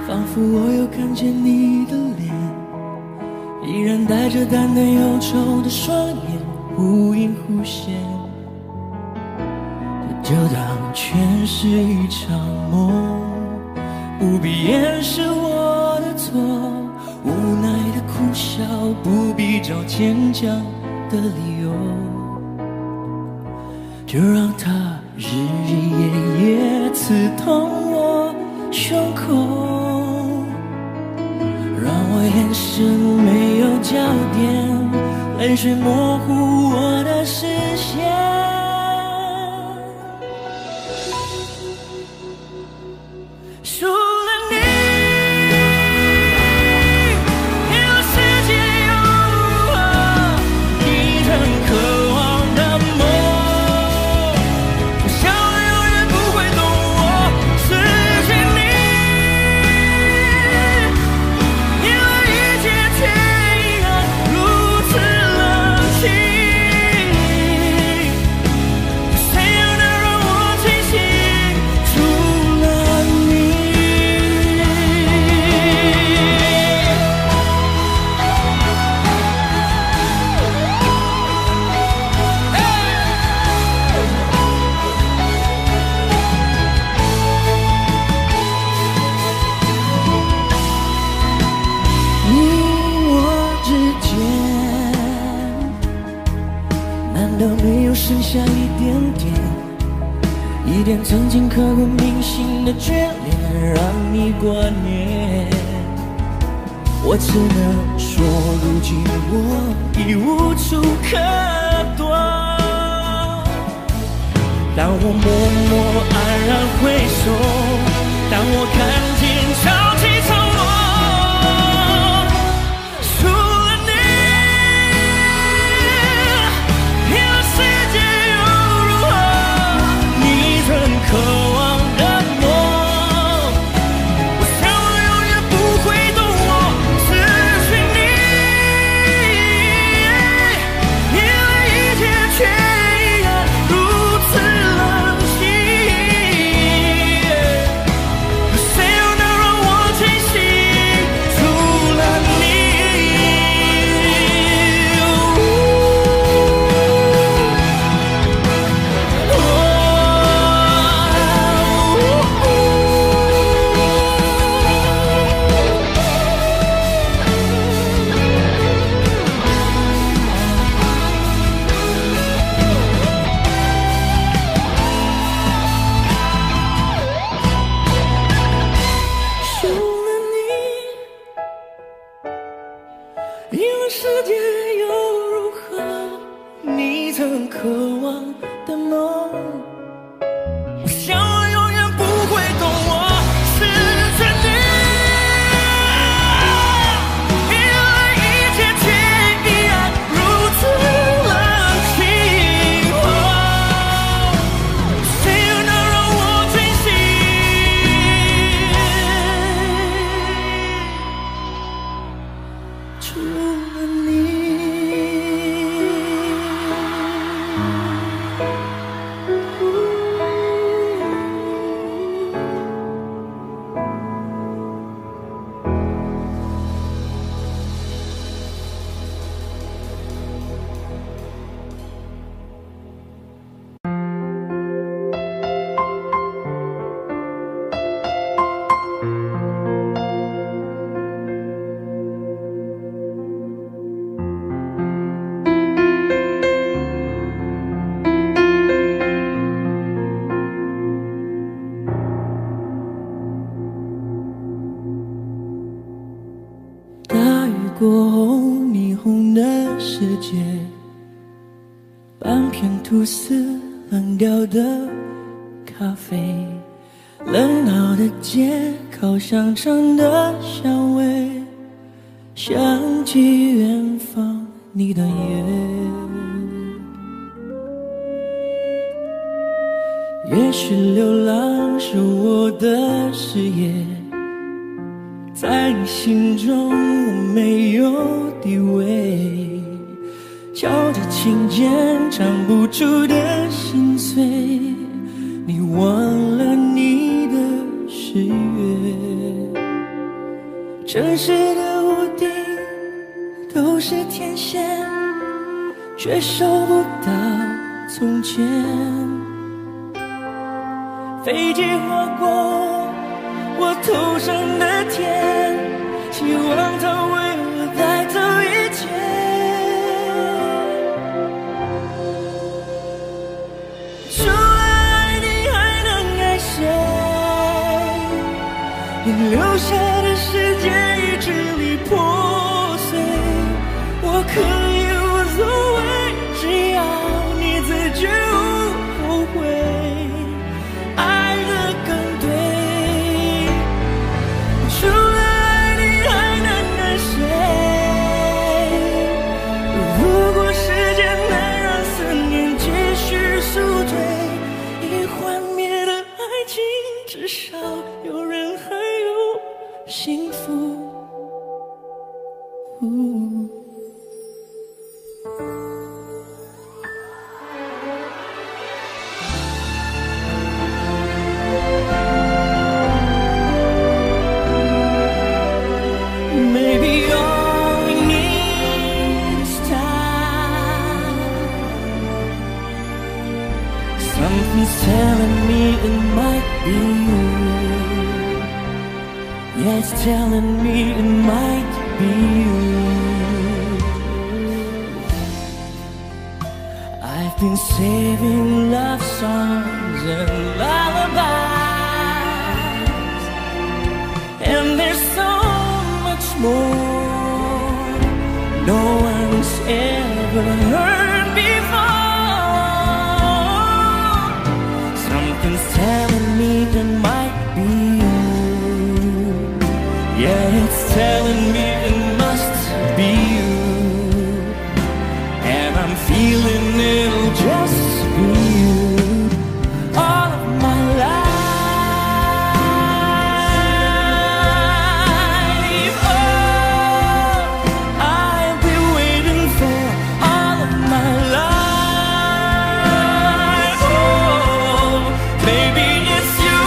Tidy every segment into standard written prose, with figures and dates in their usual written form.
仿佛我又看见你的脸，依然带着淡淡忧愁的双眼，忽隐忽现，就当全是一场梦，不必掩饰我的错，无奈的苦笑，不必找坚强的理由，就让它日日夜夜刺痛我胸口，让我眼神没有焦点，泪水模糊我的视线。除了你，别的世界又如何？你曾渴望的梦，我想永远不会懂我失去你，因为一切却依然如此冷清。谁又能让我清醒？除了你。你我之间，难道没有剩下一点点，一点曾经刻骨铭心的眷恋，让你挂念？我只能说，如今我已无处可躲。当我默默黯然回首，当我看见潮起潮落，除了你，别的世界又如何？你曾渴望的梦，我想我永远不会懂我失去你，因为一切却依然如此冷清。谁又能让我清醒？除了你。除了你，因为世界又如何？你曾渴望的梦，我想我永远不会懂我失去你，因为一切却依然如此冷清。谁又能让我清醒？除了你。大雨过后，霓虹的世界，半片吐司，冷掉的咖啡，热闹的街，烤香肠的香味，想起远方你的眼。也许流浪是我的事业，在你心中我没有地位，敲着琴键唱不出的心碎，你忘了你的誓约。城市的屋顶都是天线，却收不到从前。飞机划过我头上的天，希望它为我带走一切。除了爱你还能爱谁？你留下的世界已支离破碎，我可以无所谓，只要你自觉无后悔，爱得更对。除了爱你还能爱谁？如果时间能让思念继续宿醉，已幻灭的爱情至少有人还有幸福。Maybe all we need is time. Something's telling me it might be you. Yeah, it's telling me it might be you. I've been saving love songs and lullabies, and there's so much more no one's ever heard before. Something's telling me it might be you. Yeah, it's telling me it must be you, and I'm feeling it'll just be you all of my life. Oh, I've been waiting for all of my life. Oh, maybe it's you.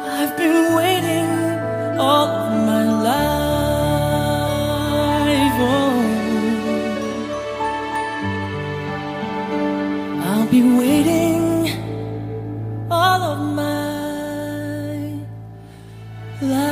I've been waiting all of my life. Oh, I'll be waiting all of my life.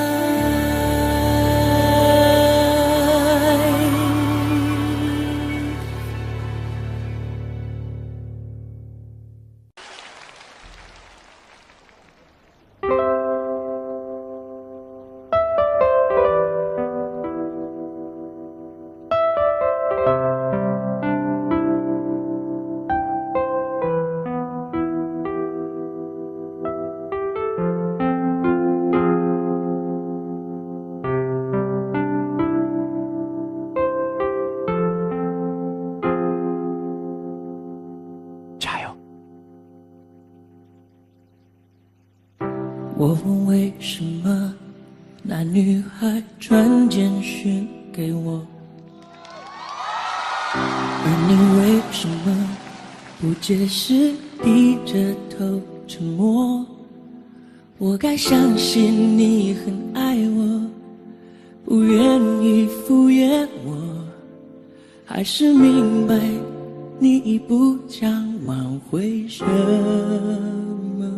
我问为什么那女孩传简讯给我，而你为什么不解释，低着头沉默？我该相信你很爱我，不愿意敷衍我，还是明白你已不想挽回什么？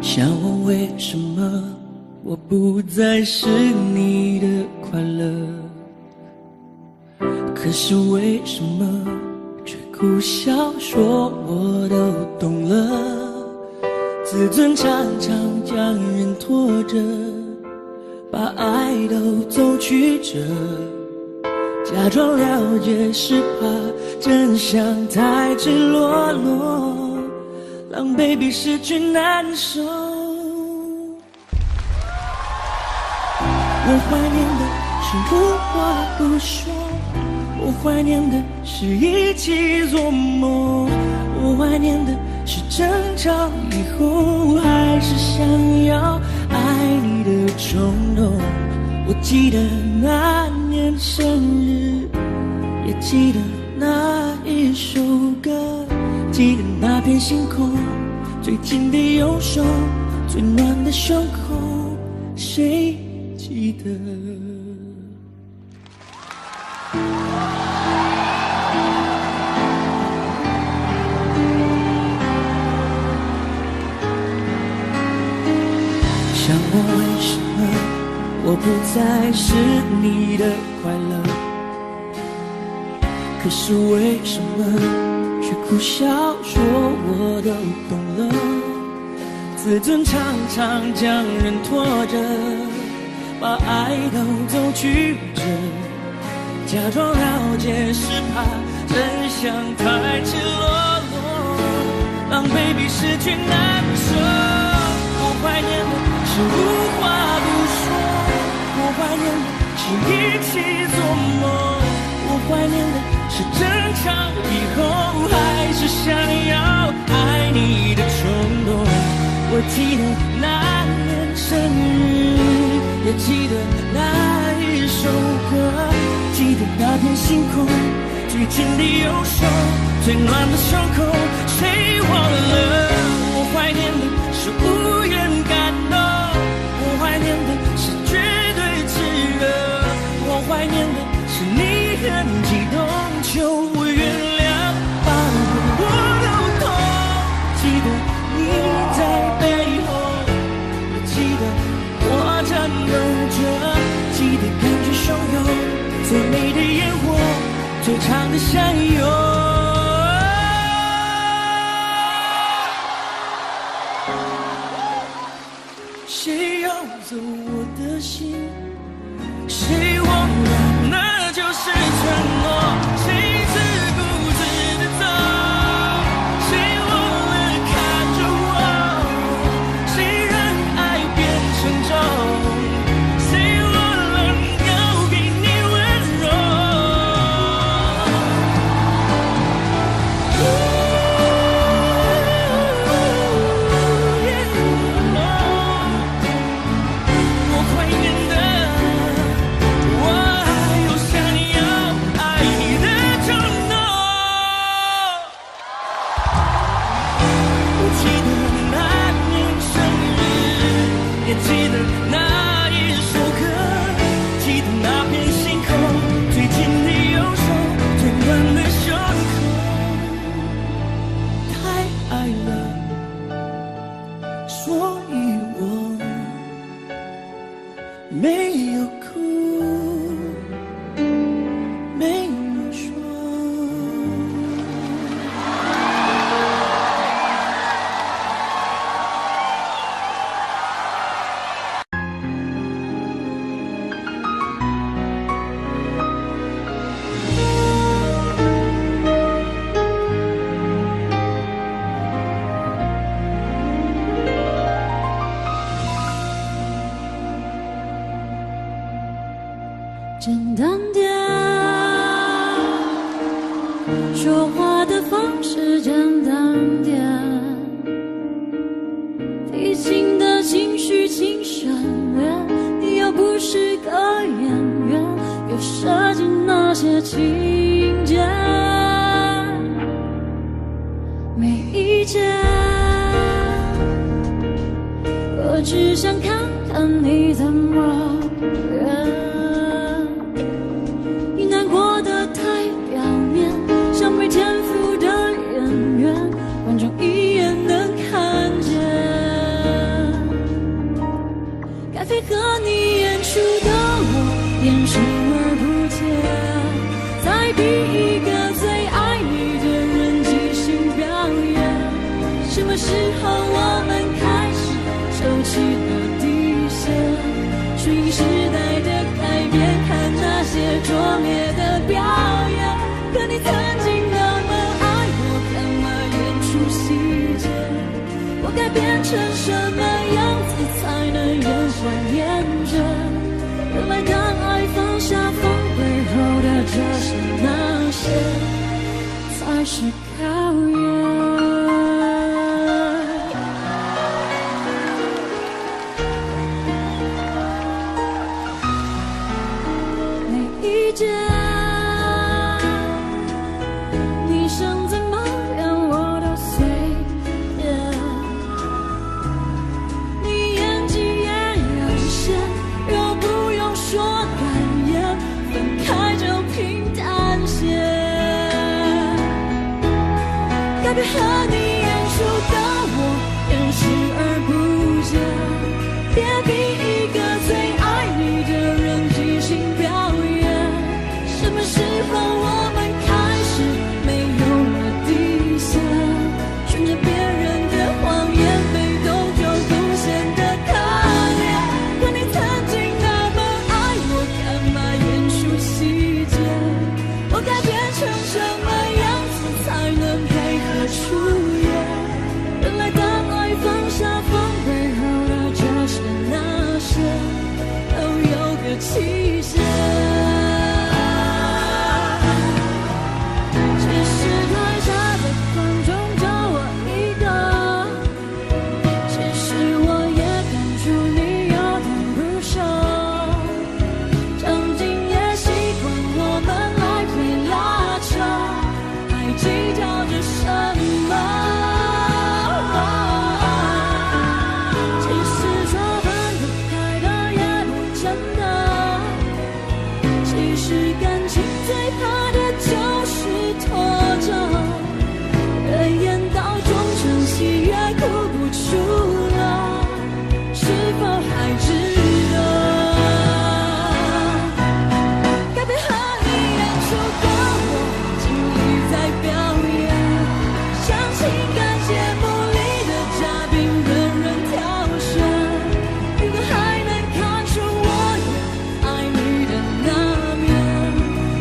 想问为什么我不再是你你的快乐，可是为什么却苦笑说我都懂了？自尊常常将人拖着，把爱都走曲折，假装了解是怕真相太赤裸裸，狼狈比失去难受。我怀念的是无话不说，我怀念的是一起做梦，我怀念的是争吵以后还是想要爱你的冲动。我记得那年生日，也记得那一首歌，记得那片星空，最紧的右手，最暖的胸口，谁记得？想问为什么我不再是你的快乐，可是为什么却苦笑说我都懂了？自尊常常将人拖着，把爱都走曲折，假装了解是怕真相太赤裸裸，狼狈比失去难受。我怀念的是无话不说，我怀念的是一起做梦，我怀念的是争吵以后还是想要爱你的冲动。我记得那年生日，也记得那一首歌，记得那片星空，最紧的右手，最暖的胸口，谁忘了？我怀念的是无言感动，我怀念的是绝对炽热，我怀念的是你很激动求我原谅，把我都痛。记得你在背后，也记得我颤抖着，记得感觉汹涌，最美的烟火，最长的相拥。谁要走我的心？谁忘了那就是承诺？谁自顾自地走？谁忘了看着我？谁让爱变沉重？谁忘了要给你温柔？我怀念的，我还有想要爱你的冲动。我记得那年生日，也记得那一首歌，记得那片星空，最紧的右手，最暖的胸口。太爱了，所以我没有哭，没有说。简单点，说话的方式简单点，提醒的情绪请省略。你又不是个演员，又设计那些情节，没意见。我只想看看你怎么忍。难过的太表面，像没天赋的演员，观众一眼能看见。该配合你演出的我，眼视而不见，再逼一个最爱你的人即兴表演。什么时候我们开始收起了底线？顺应时代的改变，看那些拙劣的表演。可你曾经那么爱我，干嘛演出细节？我该变成什么样子才能延缓厌倦？原来当爱放下防备后的这些那些，才是考验。每一件你想怎么样我都随便，你演技也有限，又不用说感言，分开就平淡些。该别和你演出的我掩视而不见，别逼一个最爱你的人即兴表演。什么时候我们开始没有了底线？顺着别人的谎言，被动就贡献的可怜。可你曾经那么爱我，干嘛演出细节？我该变成什么样子才能配合出演？原来当爱放下防备后的这些那些，都有个期限。其实台下的观众就我一个，其实我也看出你有点不舍，场景也习惯我们来回拉扯，还计较着什么？其实说分不开的也不真的，其实感情最怕的就是拖着，越演到终场戏越哭不出了，是否还值得？该别和你演出的我尽力在表演，像情感节目里的嘉宾人人挑选。如果还能看出我也爱你的那面，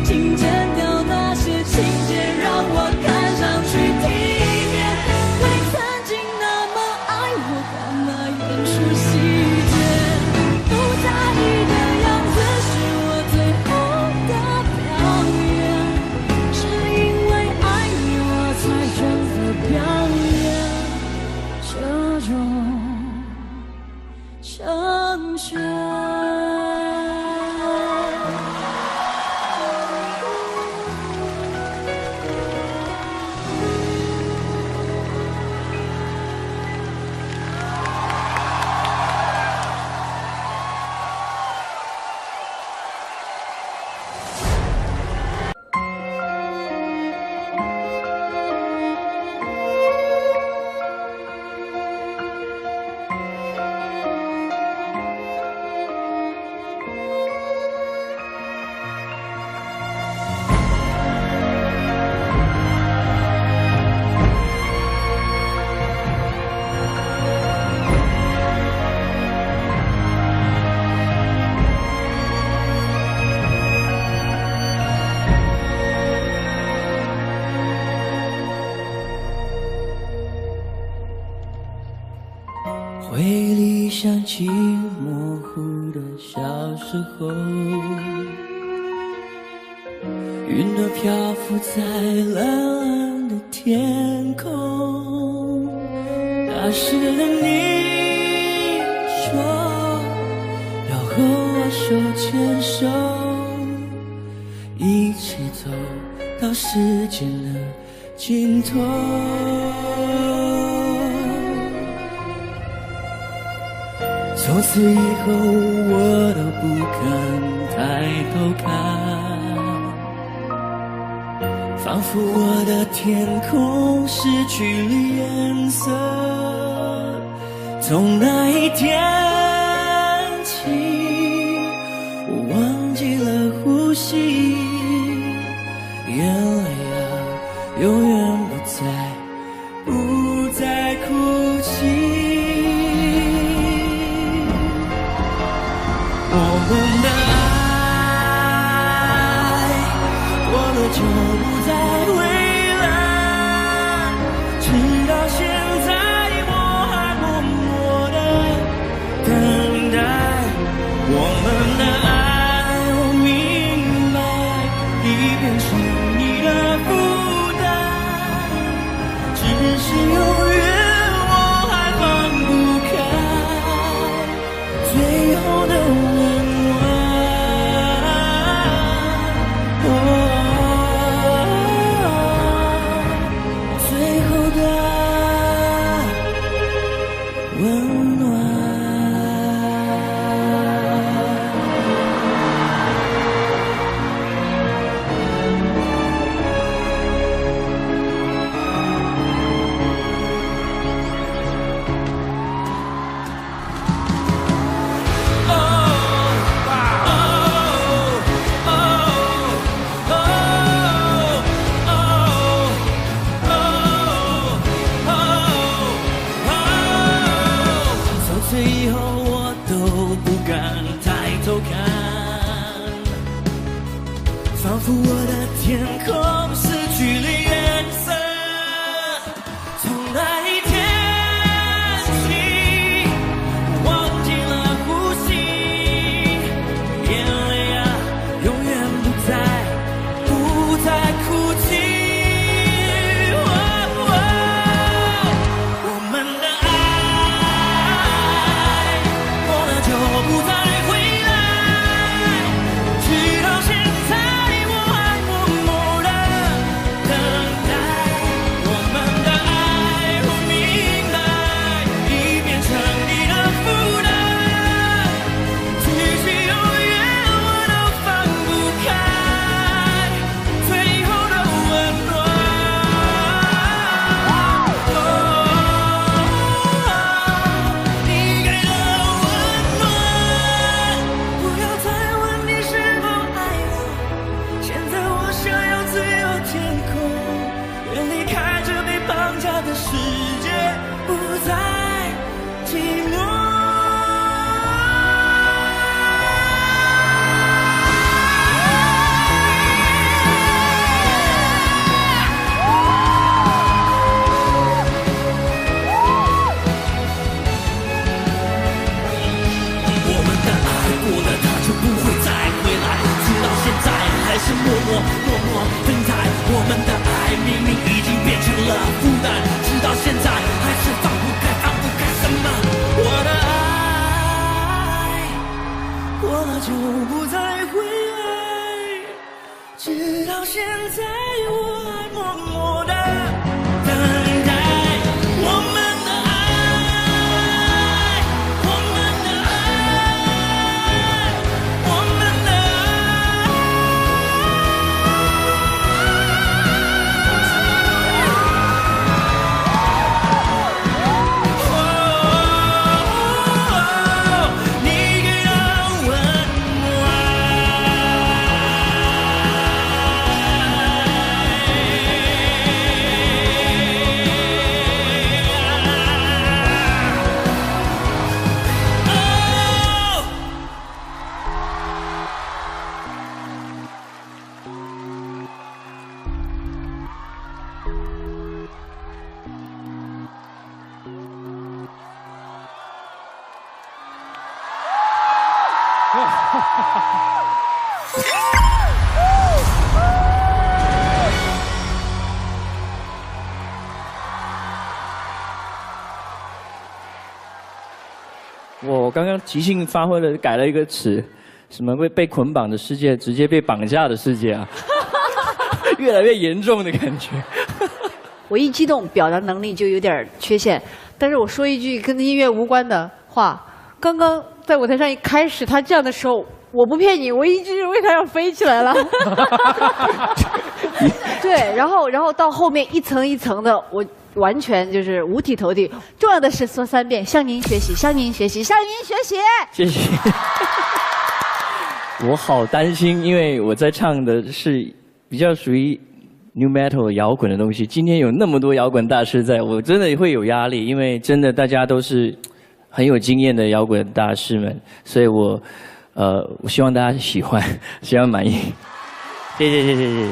请剪掉那些情节，让我看上去体面。可你曾经那么爱我，干嘛演出细节？不在意的样子是我最后的表演，是因为爱你我才选择表演这种成全。回忆想起模糊的小时候，云儿漂浮在蓝蓝的天空。那时的你说要和我手牵手，一起走到时间的尽头。从此以后我都不敢抬头看，仿佛我的天空失去了颜色。从那一天起，我忘记了吸，眼泪啊，永远不再哭泣。我们的爱过了就不再回来，直到现在我还默默地等待。我们的爱，我明白，已变成你的负担，只是永远我还放不开最后的温暖。最后的温暖。最后我都不敢抬头看，仿佛我的天空失去了颜色。从那一天起，忘记了呼吸，眼泪啊，永远不再哭泣。我们的不再回来，直到现在我还默默地等待。我们的爱，我明白，已变成你的负担，只是永远我都放不开最后的温暖。你给了温暖。不要再问你是否爱我，现在我想要自由天空，远离开这被绑架的世界，不再寂寞。我们的爱过了，它就不会再回来，直到现在还是默默分开。我们的爱明明已经变成了负担，直到现在还是放不开什么？我的爱过了就不再回来，直到现在我还默默地等待。我们的爱，我们的爱，我们的你给了温我刚刚即兴发挥了，改了一个词，什么被捆绑的世界，直接被绑架的世界啊，越来越严重的感觉。我一激动，表达能力就有点缺陷。但是我说一句跟音乐无关的话，刚刚在舞台上一开始他这样的时候，我不骗你，我一直认为他要飞起来了。对，然后到后面一层一层的，我完全就是五体投地。重要的是说3遍，向您学习，向您学习，向您学习。谢谢。我好担心，因为我在唱的是比较属于 new metal 摇滚的东西。今天有那么多摇滚大师在，我真的会有压力，因为真的大家都是很有经验的摇滚大师们，所以我希望大家喜欢，希望满意。谢谢。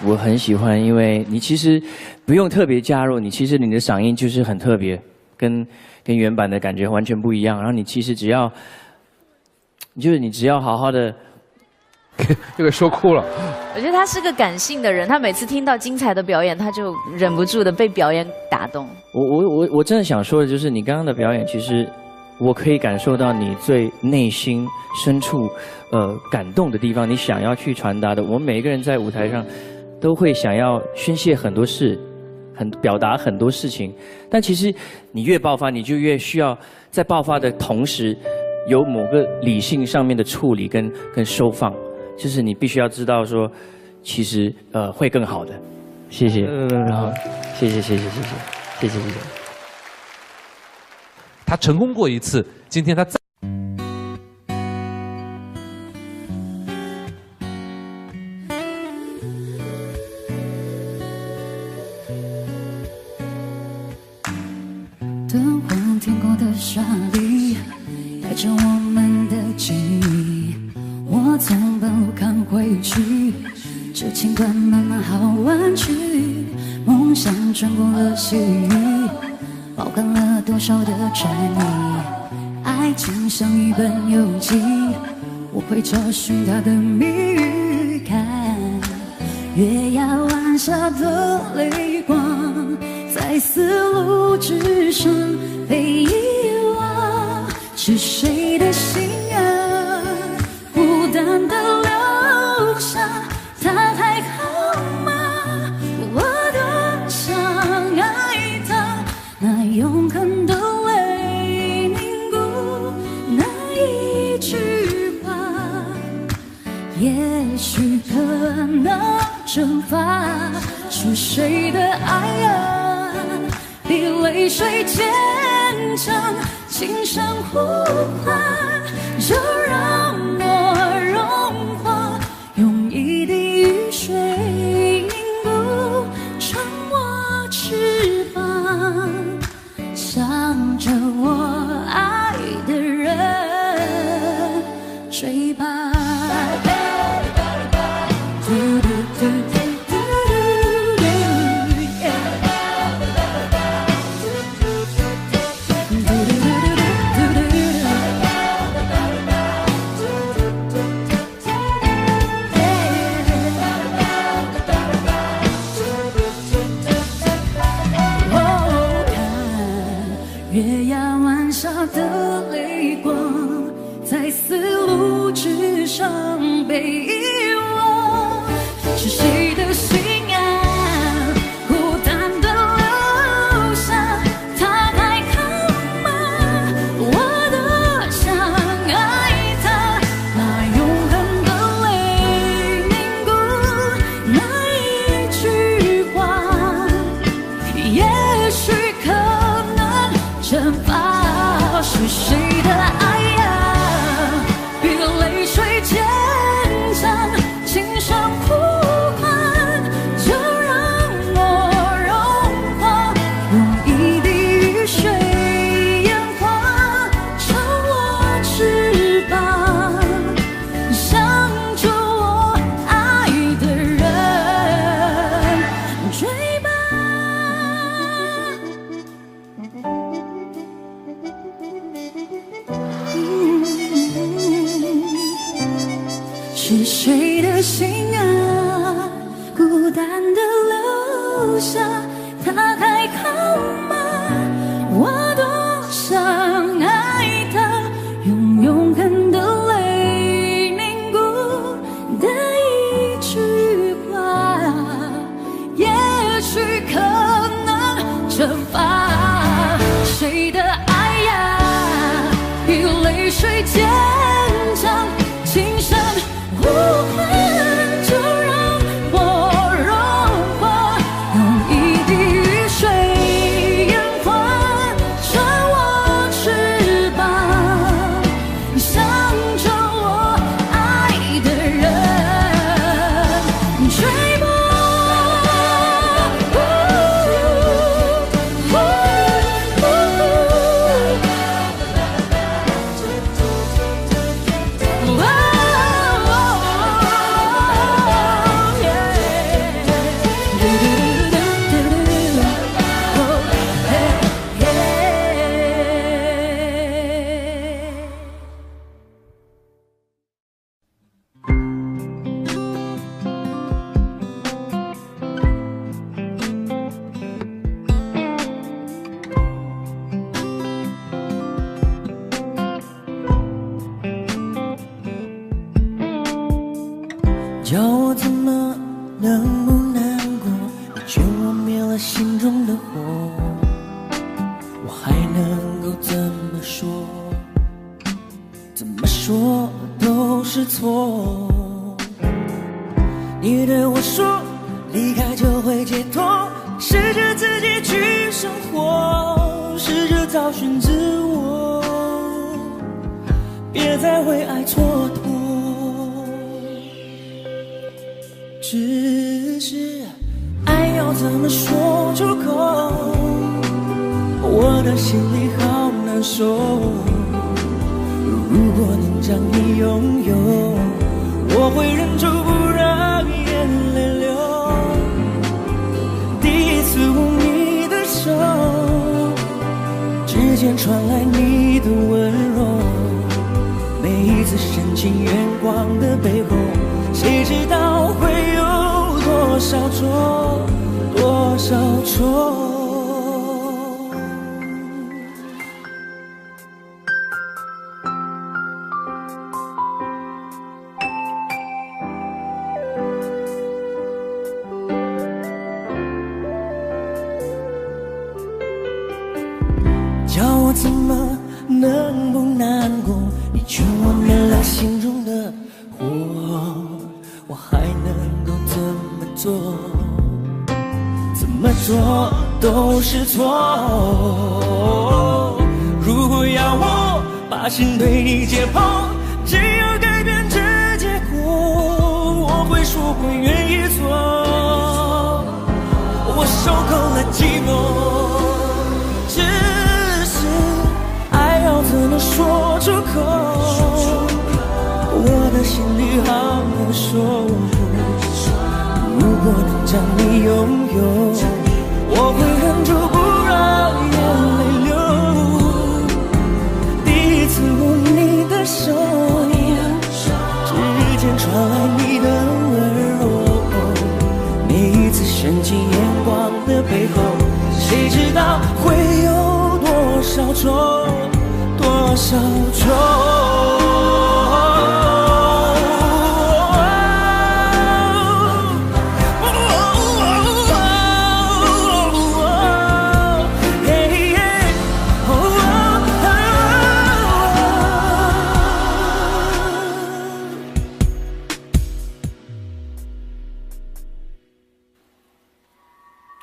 我很喜欢，因为你其实不用特别加入，其实你的嗓音就是很特别，跟原版的感觉完全不一样。然后你其实只要好好的，这个说哭了。我觉得他是个感性的人，他每次听到精彩的表演，他就忍不住的被表演打动。我真的想说的就是，你刚刚的表演，其实我可以感受到你最内心深处感动的地方，你想要去传达的。我们每一个人在舞台上都会想要宣泄很多事，表达很多事情，但其实你越爆发，你就越需要在爆发的同时，有某个理性上面的处理跟收放，就是你必须要知道说，其实会更好的。谢谢，好，谢谢。他成功过一次，今天他再。敦煌天空的沙砾，带着我们的记忆。我从半路看回去，这情感慢慢好弯曲。梦想穿过了细雨，包含了多少的沉溺。爱情像一本游记，我会找寻它的谜语。看月牙湾下的泪光，在丝路之上被遗忘，是谁的心啊，孤单的留下，他还好吗？我多想爱他，那永恒的泪凝固，那一句话，也许可能蒸发，是谁的爱啊，比泪水坚强，轻声呼唤，就让我融化，用一滴雨水凝固成我翅膀，向着我爱的人追吧。月牙湾下的泪光，在丝路之上被遗忘，是谁的心啊，孤单的留下，他还好吗？我多想爱他，那永恒的泪凝固，那一句话，也许可能蒸发，是谁的爱呀，比泪水坚强，轻声呼唤，就让我融化，用一滴雨水淹化成我翅膀，向着我爱的人追吧。是谁的心啊，孤单的留下，他还好吗？我多想爱他，用永恒的泪凝固的一句话，也许可能蒸发，谁的爱呀，比泪水坚强，轻声呼唤，就让我融化，用一滴雨水叫我怎么能不难过？你劝我灭了心中的火，我还能够怎么说？怎么说都是错。你对我说离开就会解脱，试着自己去生活，试着找寻自我，别再为爱蹉跎。只是爱要怎么说出口，我的心里好难受。如果能将你拥有，我会忍住不让眼泪流。第一次握你的手，指尖传来你的温柔，每一次深情眼光的背后，谁知道会有多少错，多少错。叫我怎么能不难过？你劝我灭了心中的火，我还能够怎么做？怎么做都是错。如果要我把心对你解剖，只要改变这结果，我会说我愿意做。我受够了寂寞。怎么说出口？我的心里好难受。如果能将你拥有，我会忍住不让眼泪流。第一次握你的手，指尖传来你的温柔，每一次深情眼光的背后，谁知道会有多少错，多少错。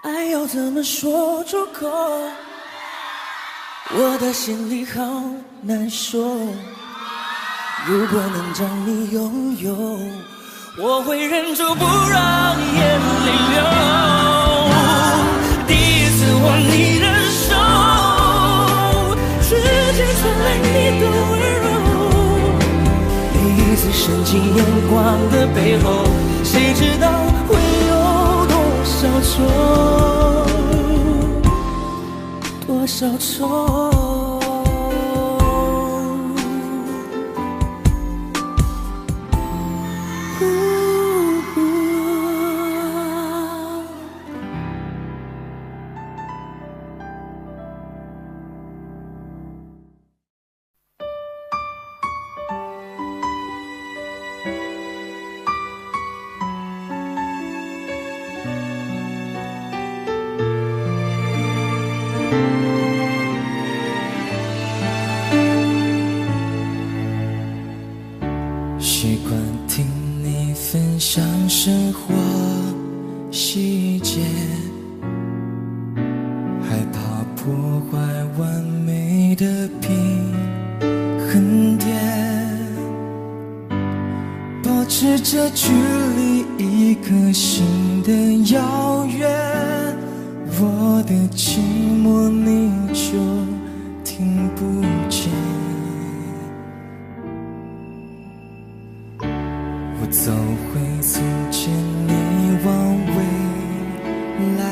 爱要怎么说出口？我的心里好难受。如果能将你拥有，我会忍住不让眼泪流。第一次握你的手，指尖传来你的温柔，每一次深情眼光的背后，谁知道会有多少错，多少错。习惯听你分享生活细节，害怕破坏完美的平衡点，保持着距离一颗心的遥远，我的寂寞你就听不见。我走回从前你往未来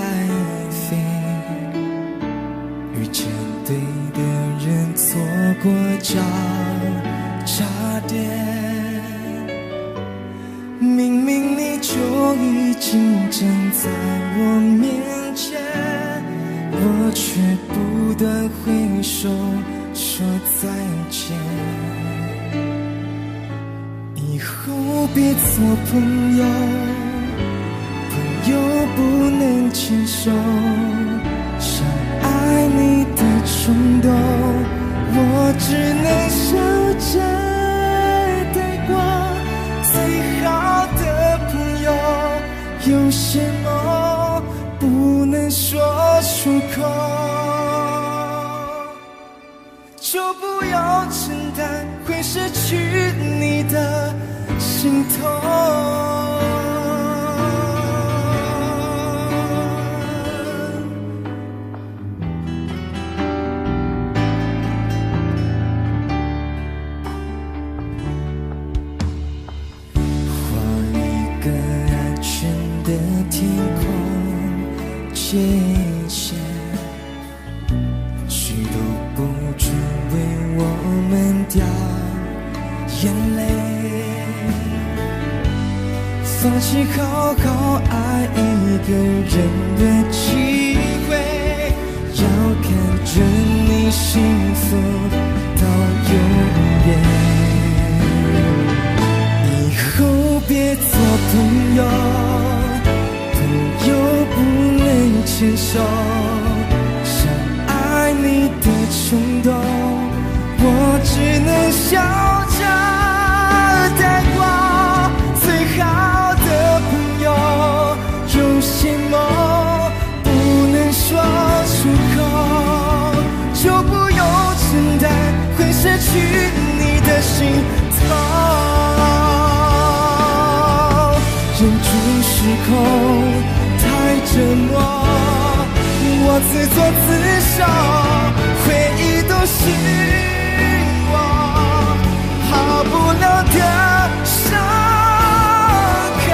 飞，遇见对的人，错过交叉点，明明你就已经站在我面前，我却不断挥手说再见。以后后别做朋友，朋友不能牵手，想爱你的冲动，我只能笑着带过。最好的朋友，有些梦不能说出口，就不要承担会失去你的心痛。界限，谁都不准为我们掉眼泪。放弃好好爱一个人的机会，要看着你幸福到永远。以后别做朋友，朋友不能牵手，想爱你的冲动，我只能笑着带过。最好的朋友，有些梦不能说出口，就不用承担会失去你的心痛。忍住失控太折磨，我自作自受，回忆都是我好不了的伤口。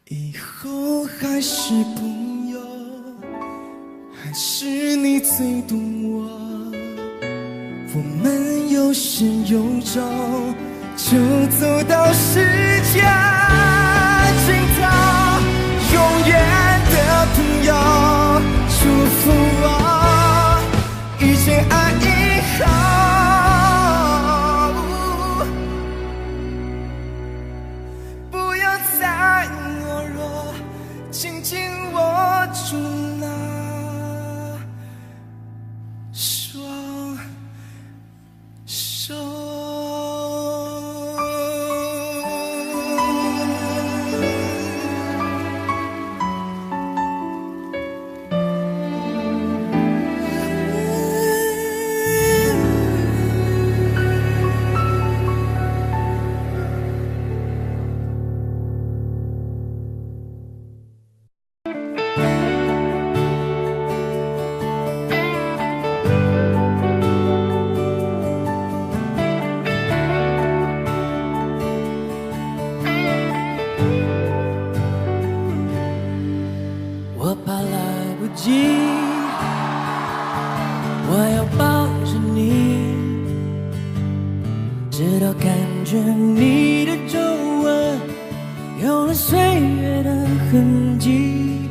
以后还是朋友，还是你最懂我，我们有始有终，就走到世界尽头。永远的朋友，祝福我遇见爱以后，不要再懦弱，紧紧握住那双手。我怕来不及，我要抱着你，直到感觉你的皱纹有了岁月的痕迹，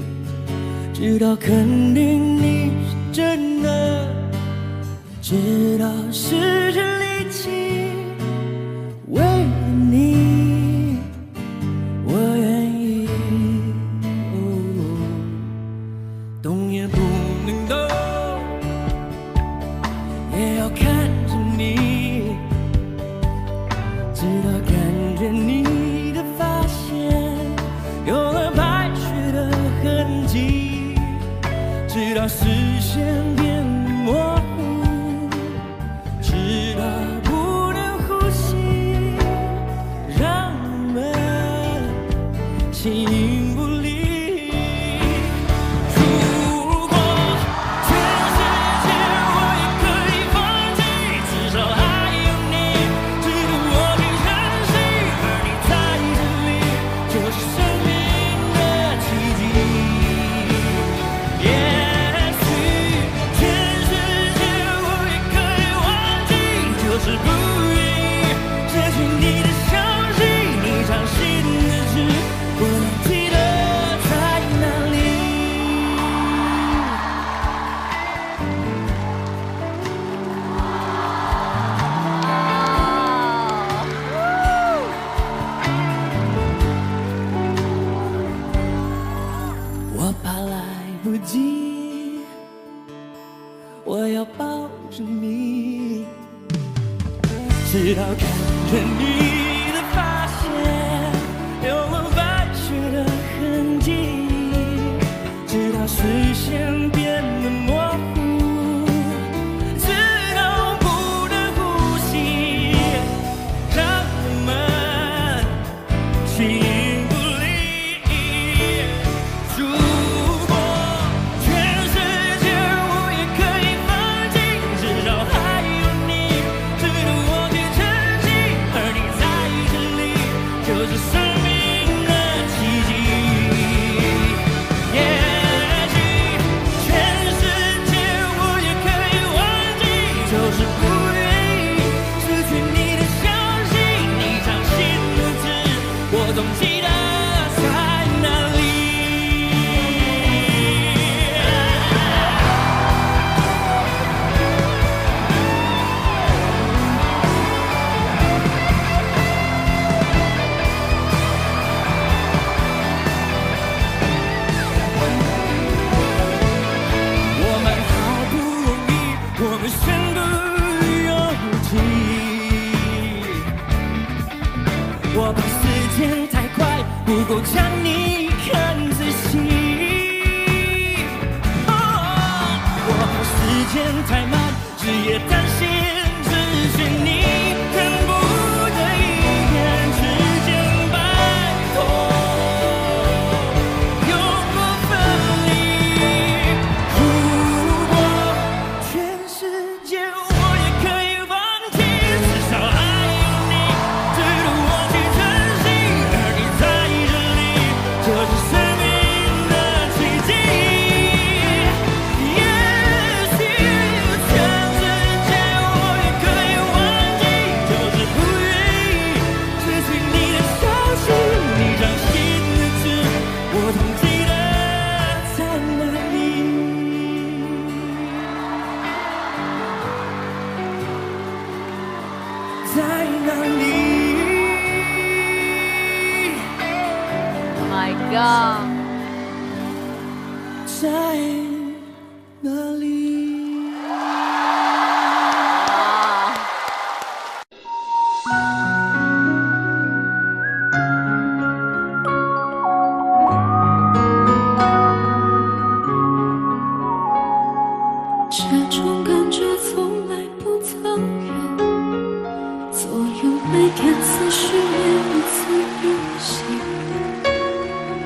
直到肯定你是真的，直到失去力气，为了你，我愿意。动也不能动，也要看着你，直到感觉你的发线有了白雪的痕迹，直到视线变模糊，直到不我要抱着你，直到看着你的发线有了白雪的痕迹，直到视线变得模糊，直到不能呼吸，让我们形影不离。如果全世界我也可以放弃，至少还有你值得我去珍惜，而你在这里就是生命的奇迹。也许全世界我也可以忘记，就是不愿意失去你的消息，你掌心的痣，我总记得在哪里。我们好不容易，我们身不由己。我怕时间太快，不够将你看仔细。我怕时间太慢，日夜担心失去你，恨不得一念之间摆脱，永不分离。如果全世界我也可以放弃，至少还有你值得我去珍惜，而你在这里就是生命的奇迹。也许全世界我也可以忘记，就是不愿意失去你的消息，你掌心的痣，我总记得在哪里。在哪里？ My God！ 在哪里？哇！这种感觉从来不曾有，左右每天思绪也如此入戏，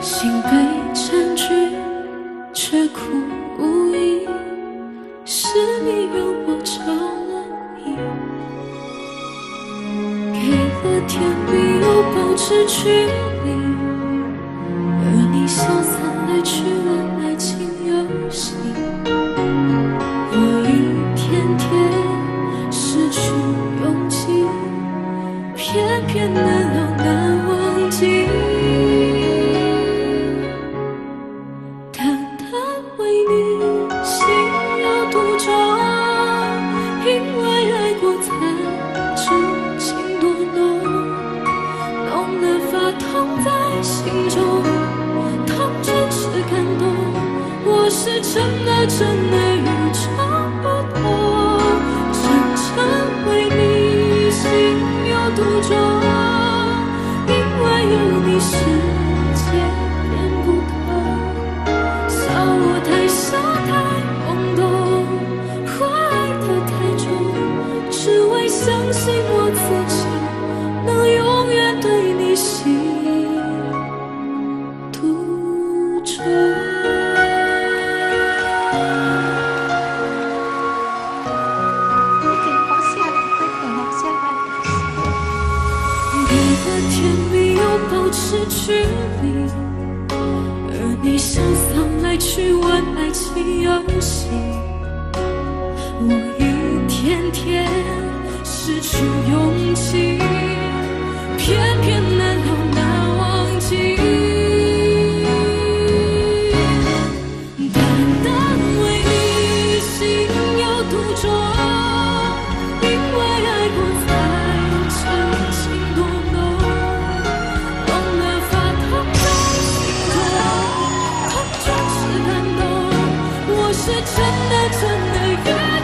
心被占据，却苦无依，是你让我着了迷，给了甜蜜又保持距离，而你潇洒来去玩爱情游戏。 我一天天失去勇气，偏偏难了难忘记。单单为你心有独钟，因为爱过才知情多浓，浓了发痛在心中，痛全是感动。我是真的真的与众不同，真正为你心有独钟，因为有你世界变不同。笑我太傻太懵懂，话爱得太重，只为相信我自己能永远对你心独钟。 甜蜜又保持距离，而你潇洒来去玩爱情游戏。我一天天失去勇气，偏偏难了难忘记。单单为你心有独钟，因为爱过才知情多浓。 是真的真的愿。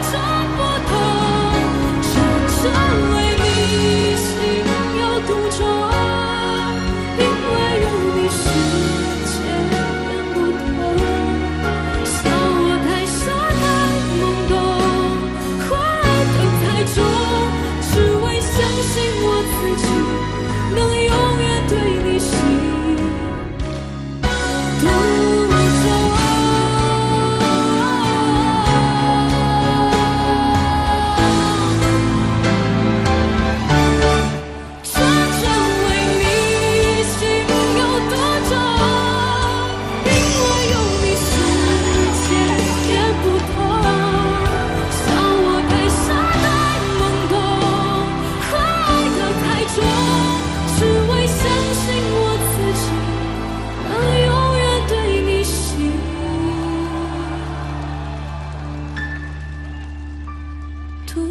途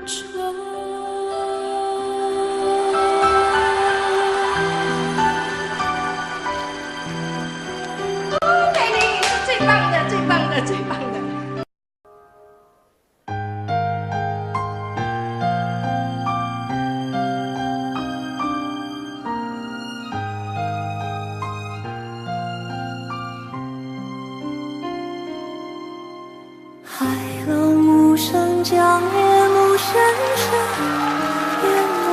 中。美玲，最棒的，最棒的，最棒的。海浪无声，将夜幕深深淹没，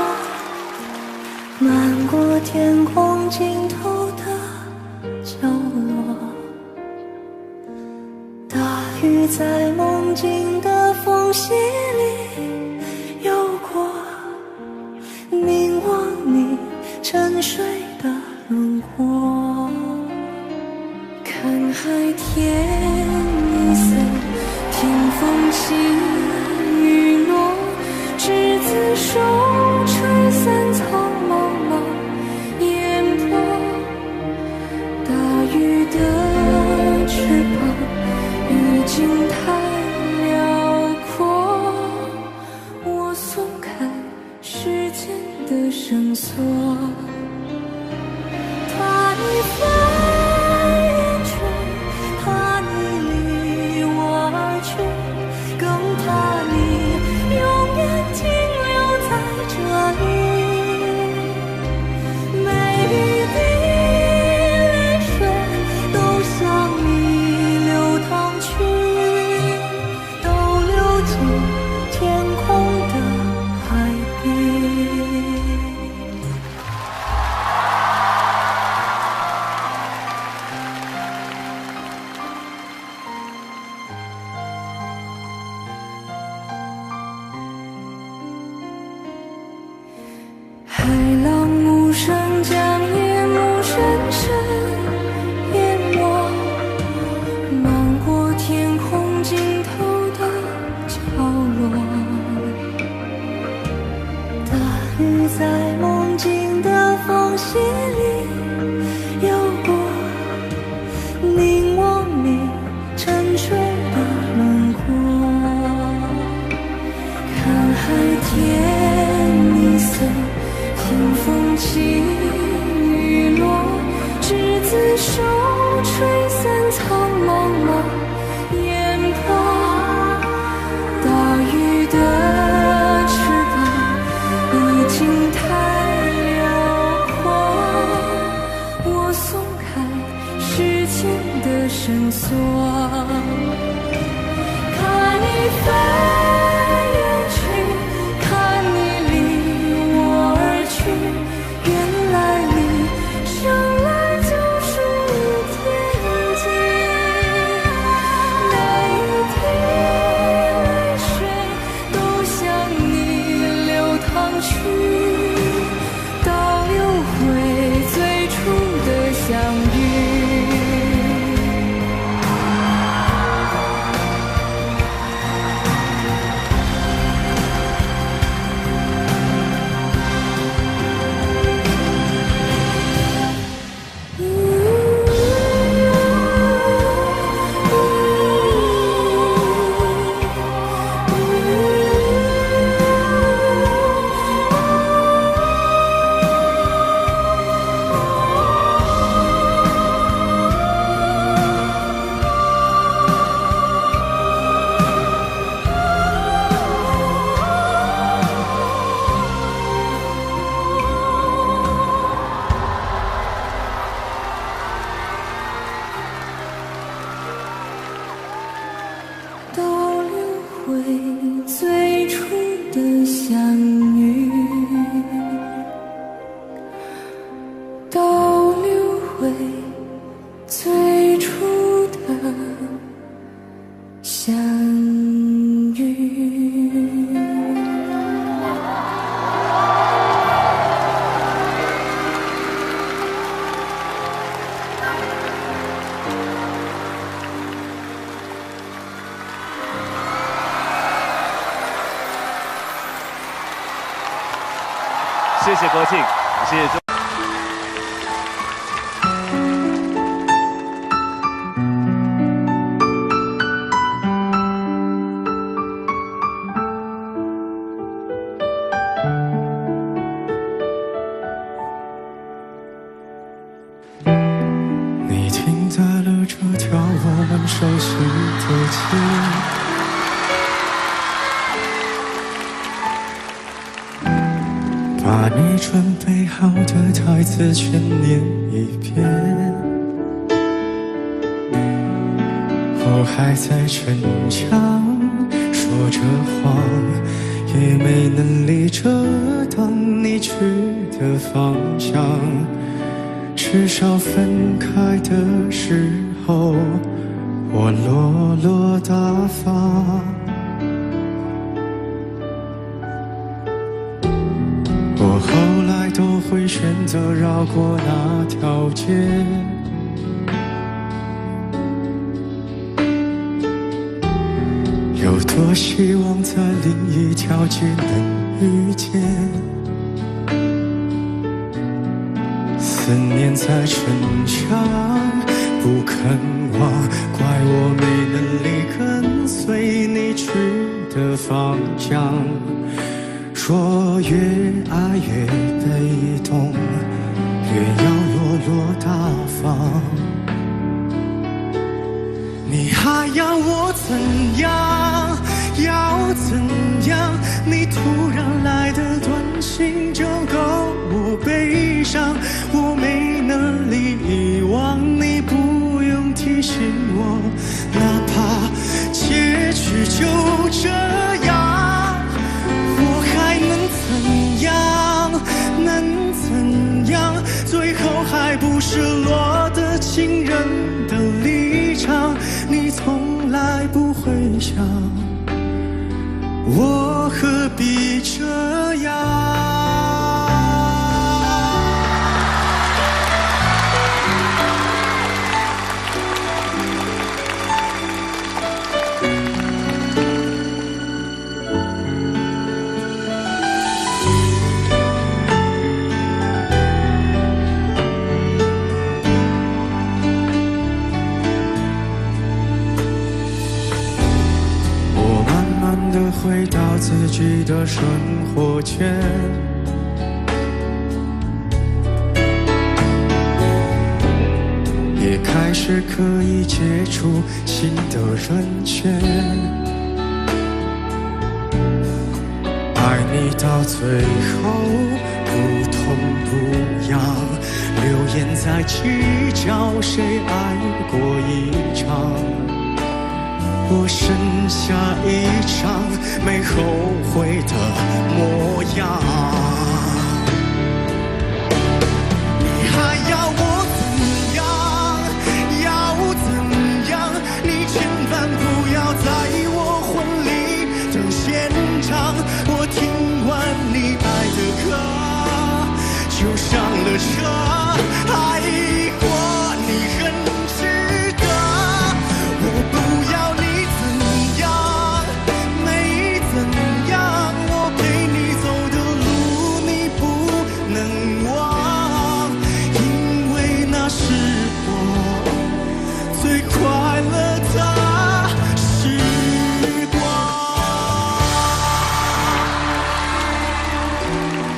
漫过天空尽头的角落。大雨在梦境的缝隙里游过，凝望你沉睡的轮廓，看海天一色，听风起雨落，执子手，吹散苍茫茫烟波。大雨的翅膀已经太辽阔，我松开时间的绳索，怕你翻远去，怕你离我而去，更怕你永远停留在这里。每一滴泪水都向你流淌去，都流进天空的海底。海浪无声，将夜幕深深淹没，漫过天空尽头的角落。大雨在梦境的缝隙里游过，凝望你沉睡的轮廓，看海天一色，听风起雨落，执子手，吹散苍茫茫烟波。大雨的翅膀已经太辽阔，我松开时间的绳索，看你飞远去，看你离我而去，原来你生来就是天际。每一滴泪水都向你流淌去，倒流回最初的相遇。倒流回最初的相遇，倒流回最初的相遇。谢谢国庆，谢谢周。把你准备好的台词全念一遍。我还在逞强，说着谎，也没能力遮挡你去的方向。至少分开的时候，我落落大方。我后来都会选择绕过那条街，有多希望在另一条街能遇见。思念在逞强，不肯忘，怪我没能力跟随你去的方向。说越爱越被动，越要落落大方。你还要我怎样？要怎样？你突然来的短信就够我悲伤，我没能力遗忘，你不用提醒我，哪怕结局就这样，我还能怎样？能怎样？最后还不是落得情人的立场，你从来不会想，我何必这样？回到自己的生活圈，也开始可以接触新的人圈。爱你到最后不痛不痒，流言在计较谁爱过一场。我剩下一张没后悔的模样，你还要我怎样？要怎样？你千万不要在我婚礼的现场，我听完你爱的歌就上了车，爱过你很值得，我不要你快乐的时光。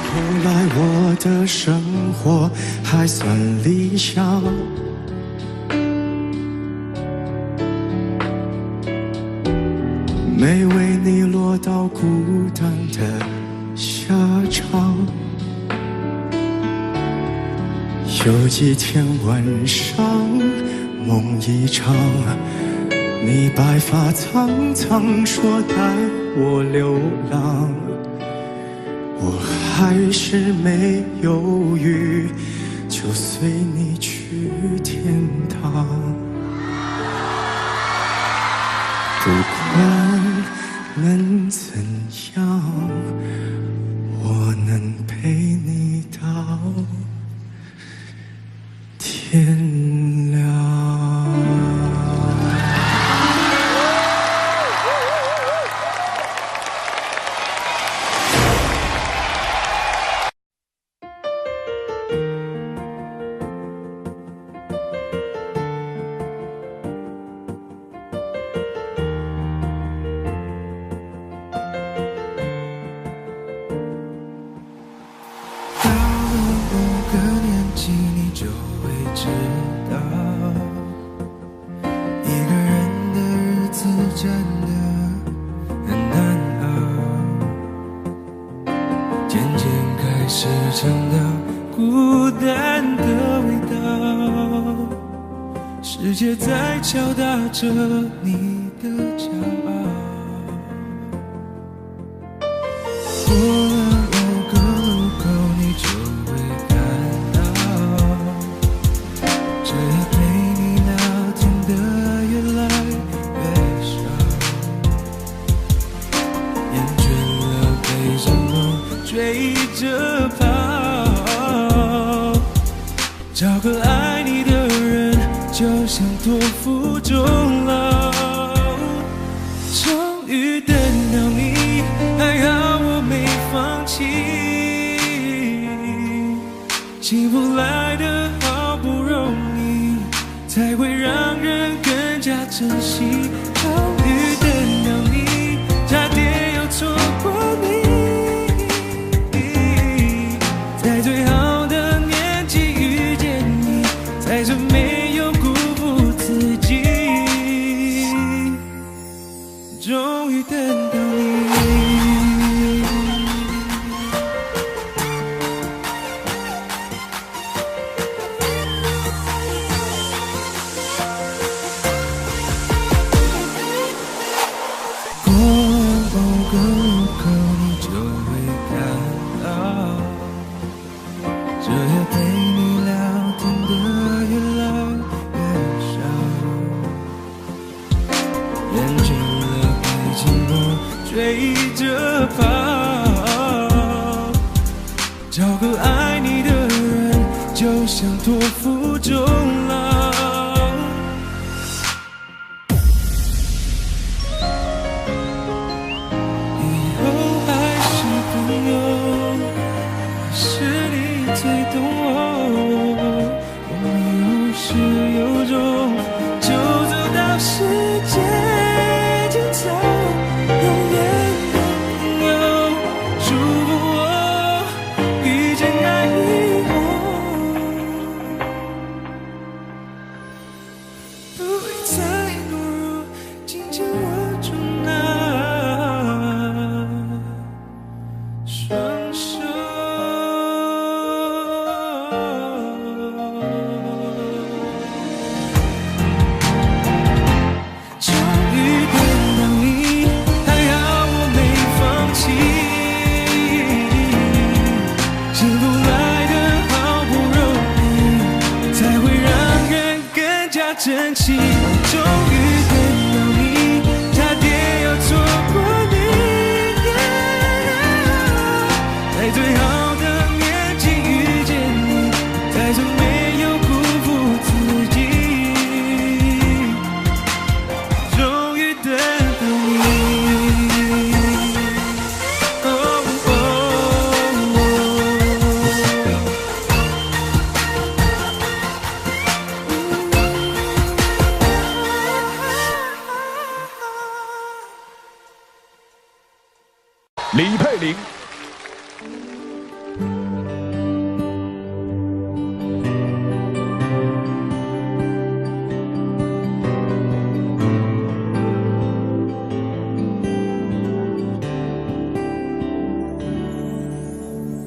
后来我的生活还算理想，没为你落到孤单的下场。有一天晚上梦一场，你白发苍苍说带我流浪，我还是没犹豫，就随你去天堂。不管能怎样，我能陪你到天亮。尝到孤单的味道，世界在敲打着你的骄傲。过了某个路口，你就会看到，这夜陪你聊天的越来越少，厌倦了被什么追着跑，找个爱你的人就像托付终老。终于等到你，还好我没放弃，幸福来得好不容易，才会让人更加珍惜。终于等到你，差点又错过你，在最好的年纪遇见你，才算没有辜负自己。终于等到你。过某个路口，你就会看到，这夜陪你聊天的越来越少，厌倦了被寂寞追着跑，找个爱你的人就像托付终老。以后还是朋友，还是你最懂我，我们有始有终，就走到世界尽头，永远的朋友，祝福我遇见爱以后，不会再懦弱，紧紧握住那双手。终于等到你，还好我没放弃，幸福来得好不容易，才会让人更加珍惜。终于等到你，差点要错过你，在最好的年纪遇见你，才算没有辜负自己。终于等到你，哦哦李佩玲。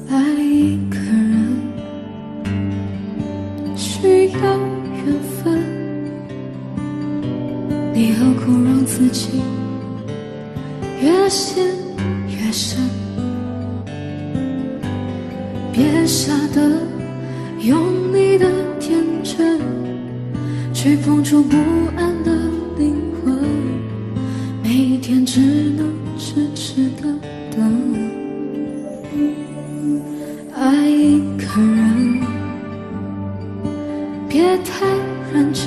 爱一个人需要缘分，你何苦让自己越陷越深？别傻的用你的天真去碰触不安的灵魂，每一天只能痴痴的等。爱一个人，别太认真，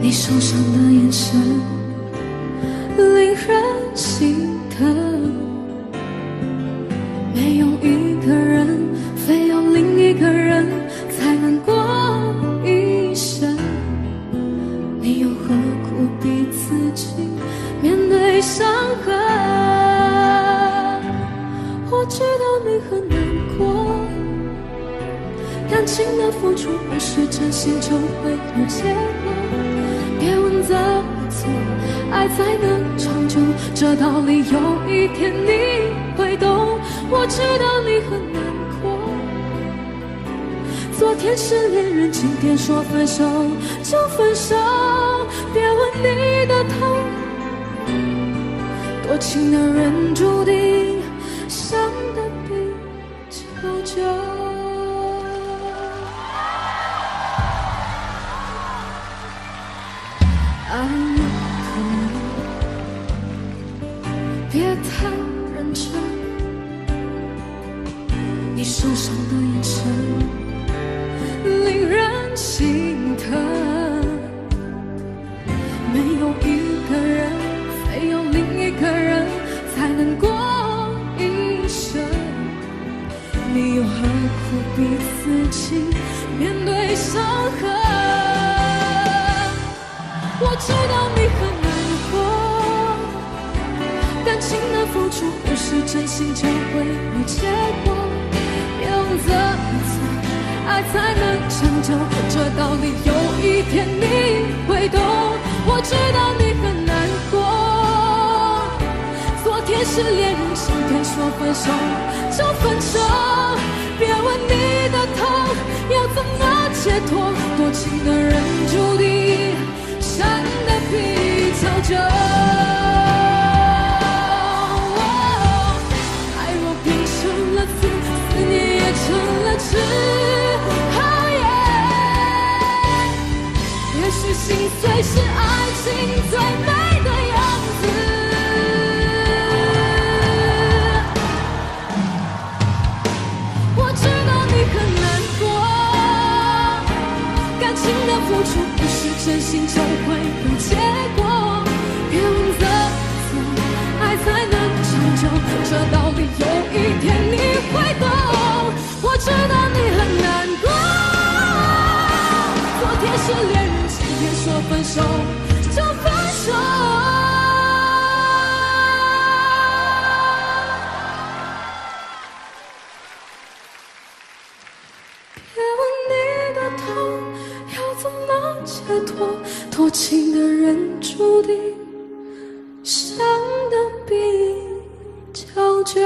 你受伤的眼神令人心疼。没有一个人，非要另一个人才能过一生，你又何苦逼自己面对伤痕？我知道你很难过，感情的付出不是真心就会有结果。别问怎么做，爱才能长久，这道理有一天你会懂。我知道你很难过。昨天是恋人，今天说分手就分手，别问你的痛。多情的人注定伤得比较久。爱你可能别太认真，你受伤的眼神令人心疼。没有一个人非有另一个人才能过一生，你又何苦逼自己面对伤痕？我知道你很难过，感情的付出不是真心就会有结果，别问怎么爱才能长久，这道理有一天你会懂。我知道你很难过，昨天是恋人，今天说分手就分手，别问你的痛要怎么解脱，多情的人注定伤得比较久。爱若变成了刺，思念也成了痴。也许心碎是爱情最美的样子。我知道你很难过，感情的付出不是真心就会有结果，别问怎么爱才能长久，这道理有一天你会懂。我知道你很难过，昨天是恋人，今天说分手就分手，别问你的痛要怎么解脱，多情的人注定伤得比较久。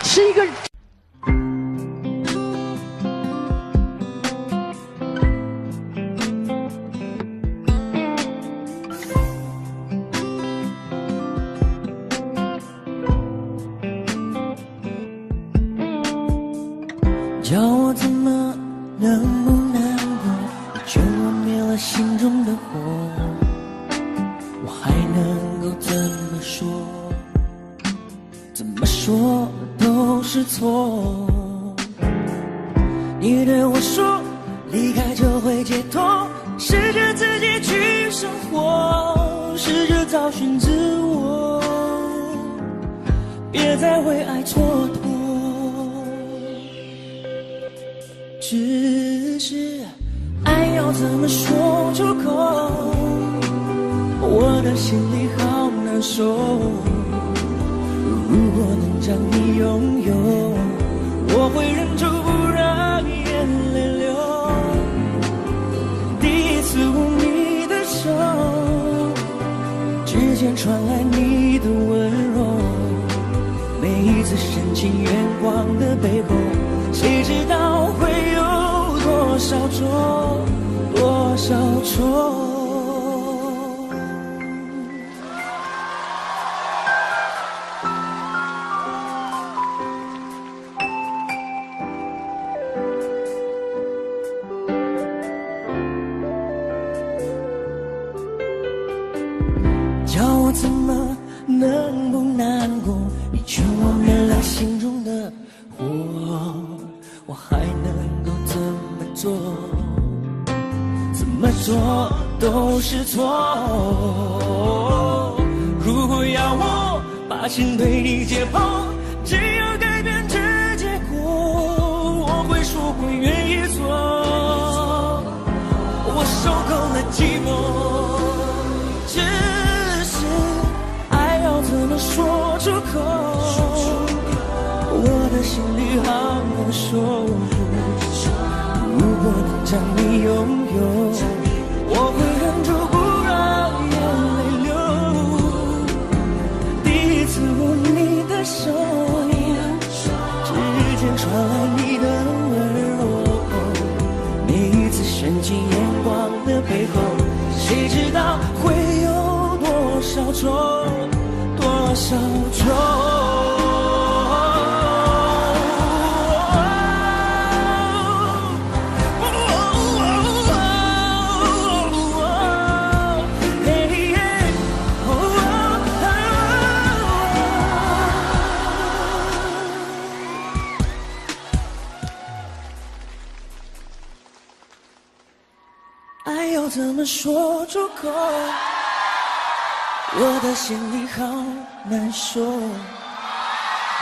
是一个。叫我怎么能不难过？你劝我灭了心中的火，我还能够怎么说？怎么说都是错。你对我说离开就会解脱，试着自己去生活，试着找寻自我，别再为爱蹉跎。只是爱要怎么说出口，我的心里好难受。如果能将你拥有，我会忍住不让眼泪流。第一次握你的手，指尖传来你的温柔，每一次深情眼光的背后，谁知道会有多少错，多少错。叫我怎么能不难过？你劝我灭了心中的火，我还能够怎么做？怎么做都是错。如果要我把心对你解剖，只有改变这结果，我会说会愿意做。我受够了寂寞。只是爱要怎么说出口，我的心里好难受。如果能将你拥有，我会忍住不让眼泪流。第一次握你的手，指尖传来你的温柔，每一次深情眼光的背后，谁知道会有多少种，多少种。爱要怎么说出口？我的心里好难受。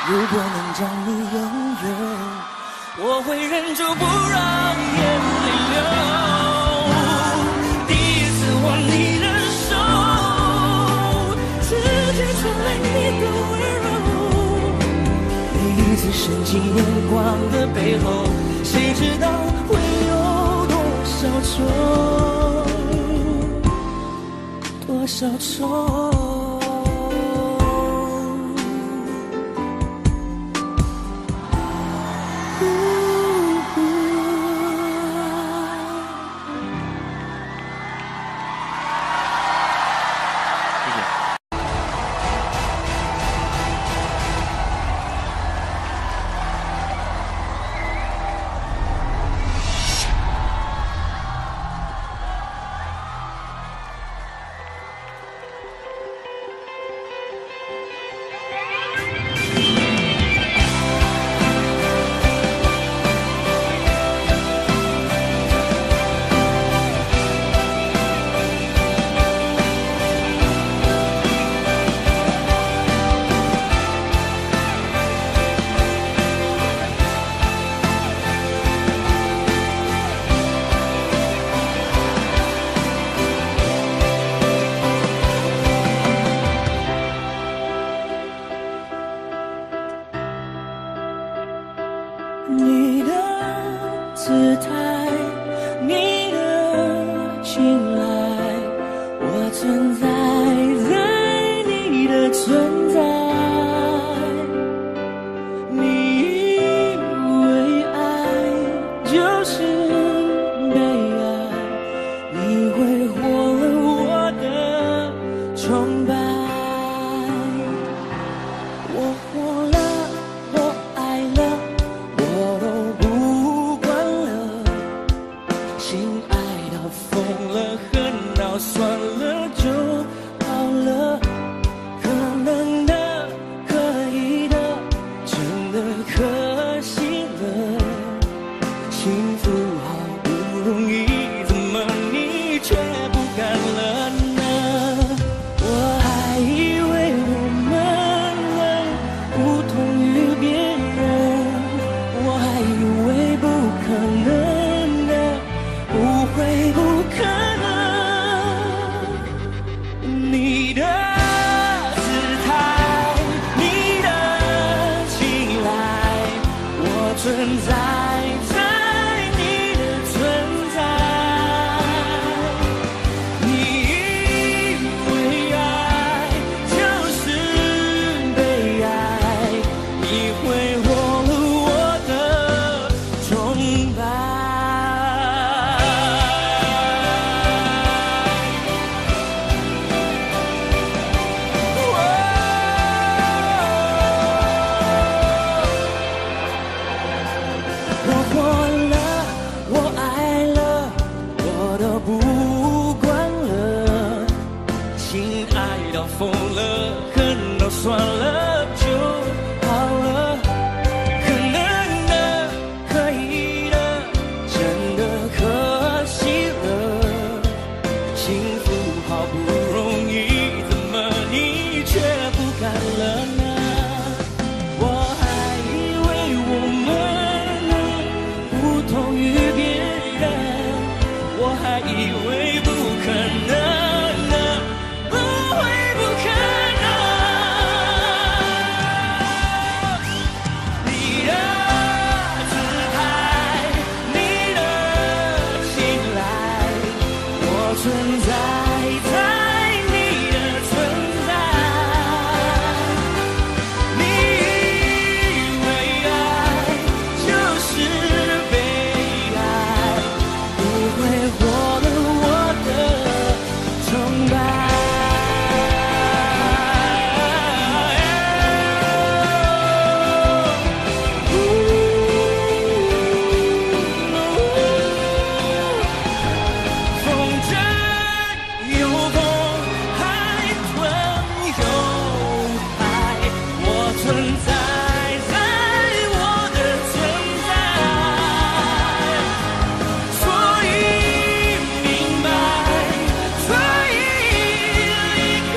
如果能将你拥有，我会忍住不让眼泪流。第一次握你的手，指尖传来你的温柔，每一次深情眼光的背后，谁知道会有多少种，多少种。你的姿态，你的青睐，我存在在你的存在。你以为爱就是被爱，你挥霍了我的崇拜。我活了，我爱了，我都不管了，心爱到疯了，恨到算了就好了，可能的，可以的，真的可惜了，幸福好不容易，怎么你却不敢了呢？我还以为我们不同于别人，我还以为不可能的，不会不可能。你的姿态，你的青睐，我存在在你的存在。你以为爱就是被爱，你挥霍了我的崇拜。我活了，我爱了，我都不管了，心爱到疯了，恨到算了就好了，可能的，可以的，真的可惜了，幸福好不容易，怎么你却不敢了呢？我还以为我们不同于别人，我还以为不可能的，不会不可能。你的姿态，你的青睐，我存在在你的存在。你以为爱就是被爱，不会获得我的崇拜。风筝有风，海豚有海，我存在在我的存在，所以明白，所以离开，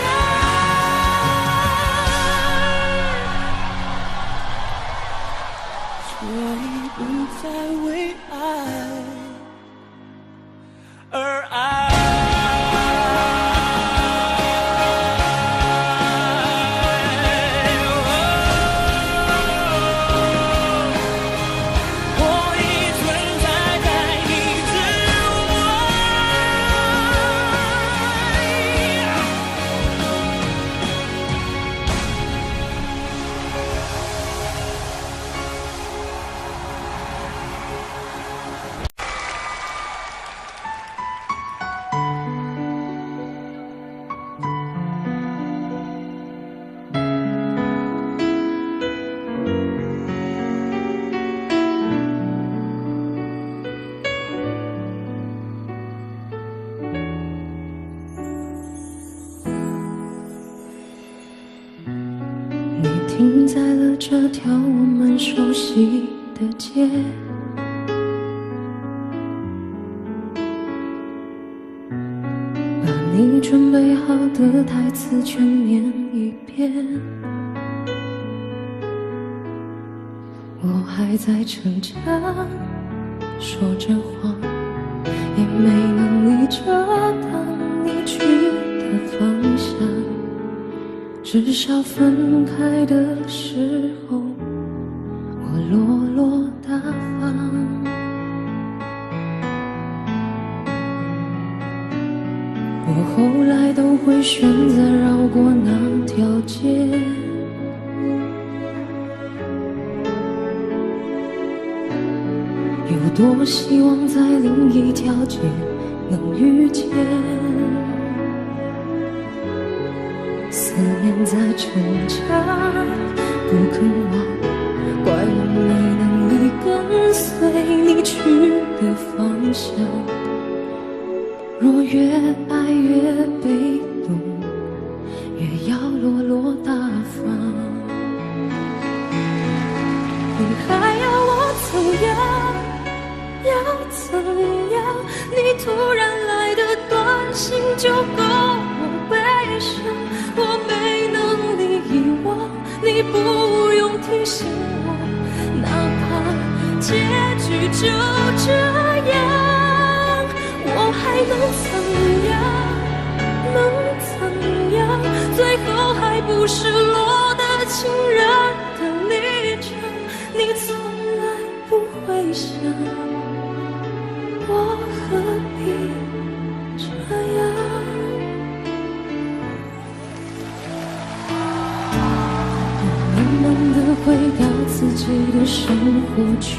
所以不再为爱而爱。我已存在在你之外。你停在了这条我们熟悉的街，把你准备好的台词全念一遍。我还在成长，说着谎，也没能力遮挡你去的方向。至少分开的时候，我落落大方。我后来都会选择绕过那条街，有多希望在另一条街能遇见。思念在成长，不肯忘，怪我没能力跟随你去的方向。若越爱越被动，越要落落大方。你还要我怎样？要怎样？你突然来的短信就够我悲伤。我没能力遗忘，你不用提醒我，哪怕结局就这样，我还能怎样？能怎样？最后还不是落得情人的立场，你从来不会想，我何必这样？慢慢地回到自己的生活圈，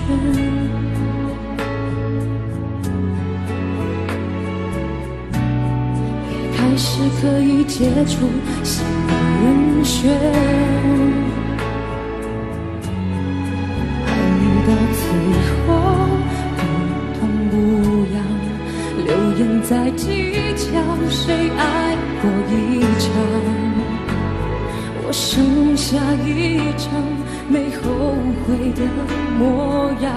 也开始可以接触新的人选。爱你到最后不痛不痒，流言在计较谁爱过一场。我剩下一张没后悔的模样。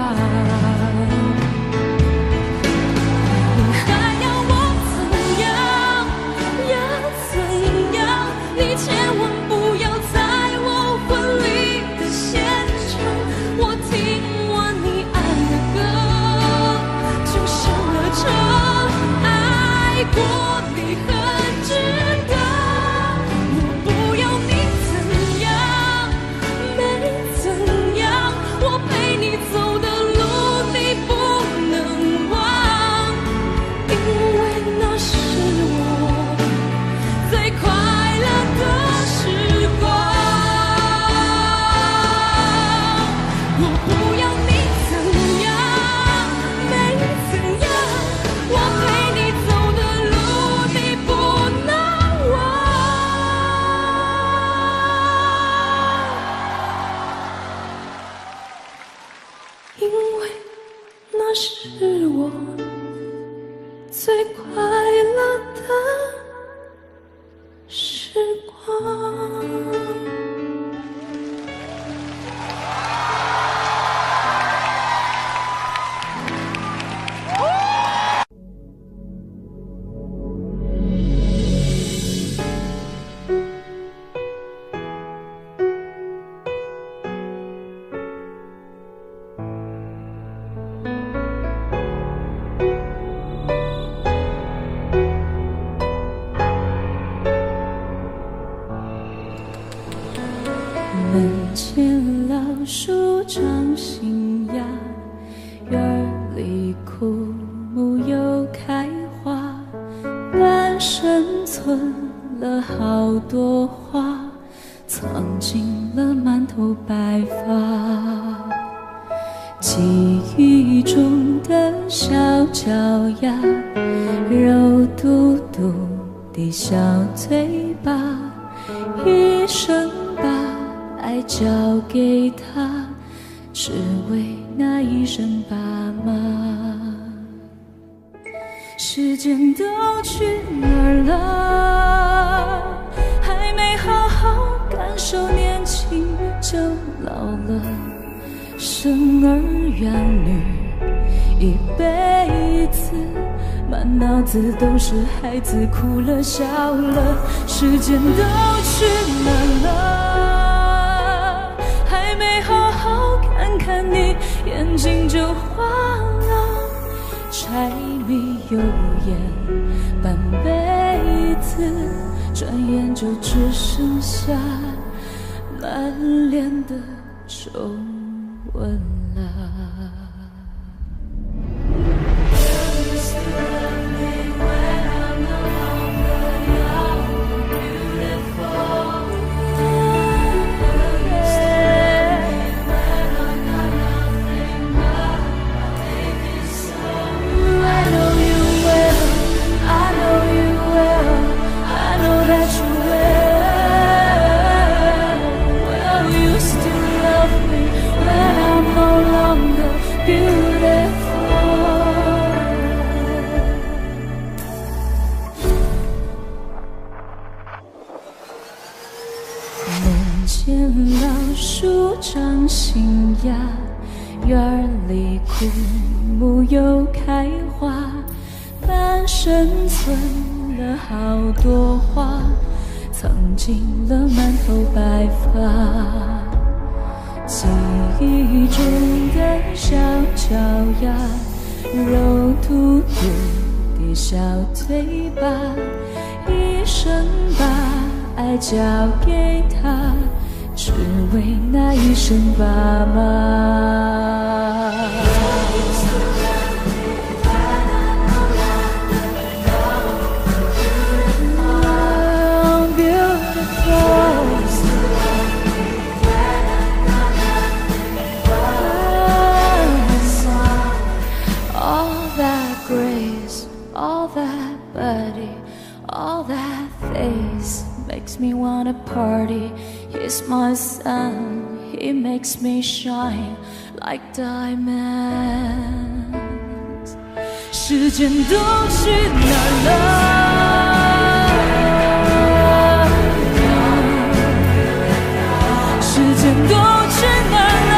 你还要我怎样？要怎样？你千万不要在我婚礼的现场，我听完你爱的歌就上了车。是我最快乐的时光。门前老树长新芽，院儿里枯木又开花，半生存了好多话，藏进了满头白发。记忆中的小脚丫，肉嘟嘟的小嘴巴，一生把爱交给他，只为那一声爸妈。时间都去哪儿了？还没好好感受年轻就老了，生儿养女一辈子，满脑子都是孩子哭了笑了。时间都去哪儿了？还没好好看看你，眼睛就花了。柴米油盐半辈子，转眼就只剩下满脸的皱纹了。门前老树长新芽，院儿里枯木又开花，半生存了好多话，藏进了满头白发。记忆中的小脚丫，肉嘟嘟的小嘴巴，一生把爱交给他，只为那一声爸妈。All that body, all that face makes me wanna party. He's my sun, he makes me shine like diamonds. 时间都去哪儿了？时间都去哪儿了？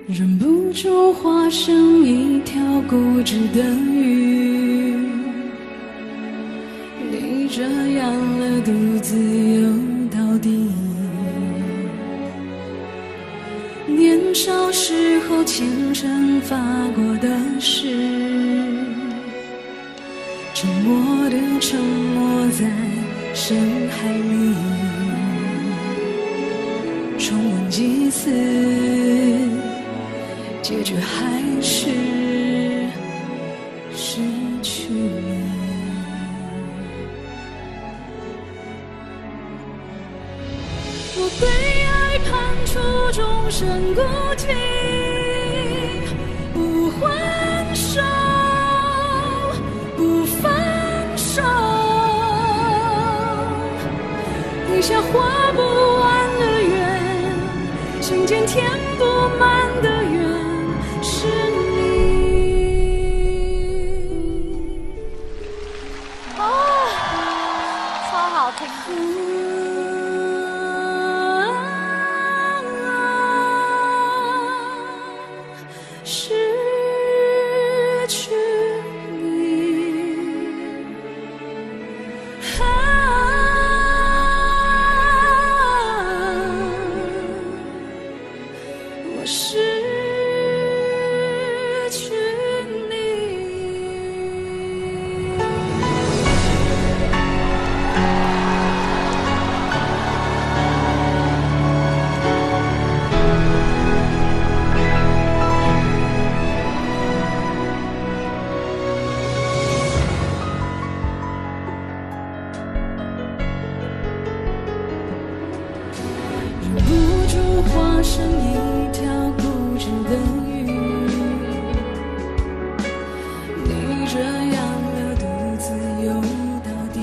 忍不住化成一条固执的鱼，你这样了独自游到底。年少时候虔诚发过的誓，沉默的沉没在深海里，重温几次，结局还是失去你。我被爱判处终身孤寂，不还手，不放手，一下画不完的圆，心间填不满的缘，是你。哦，超好听。失去你，我失去你。忍不住化成一条固执的鱼，你这样了独自游到底。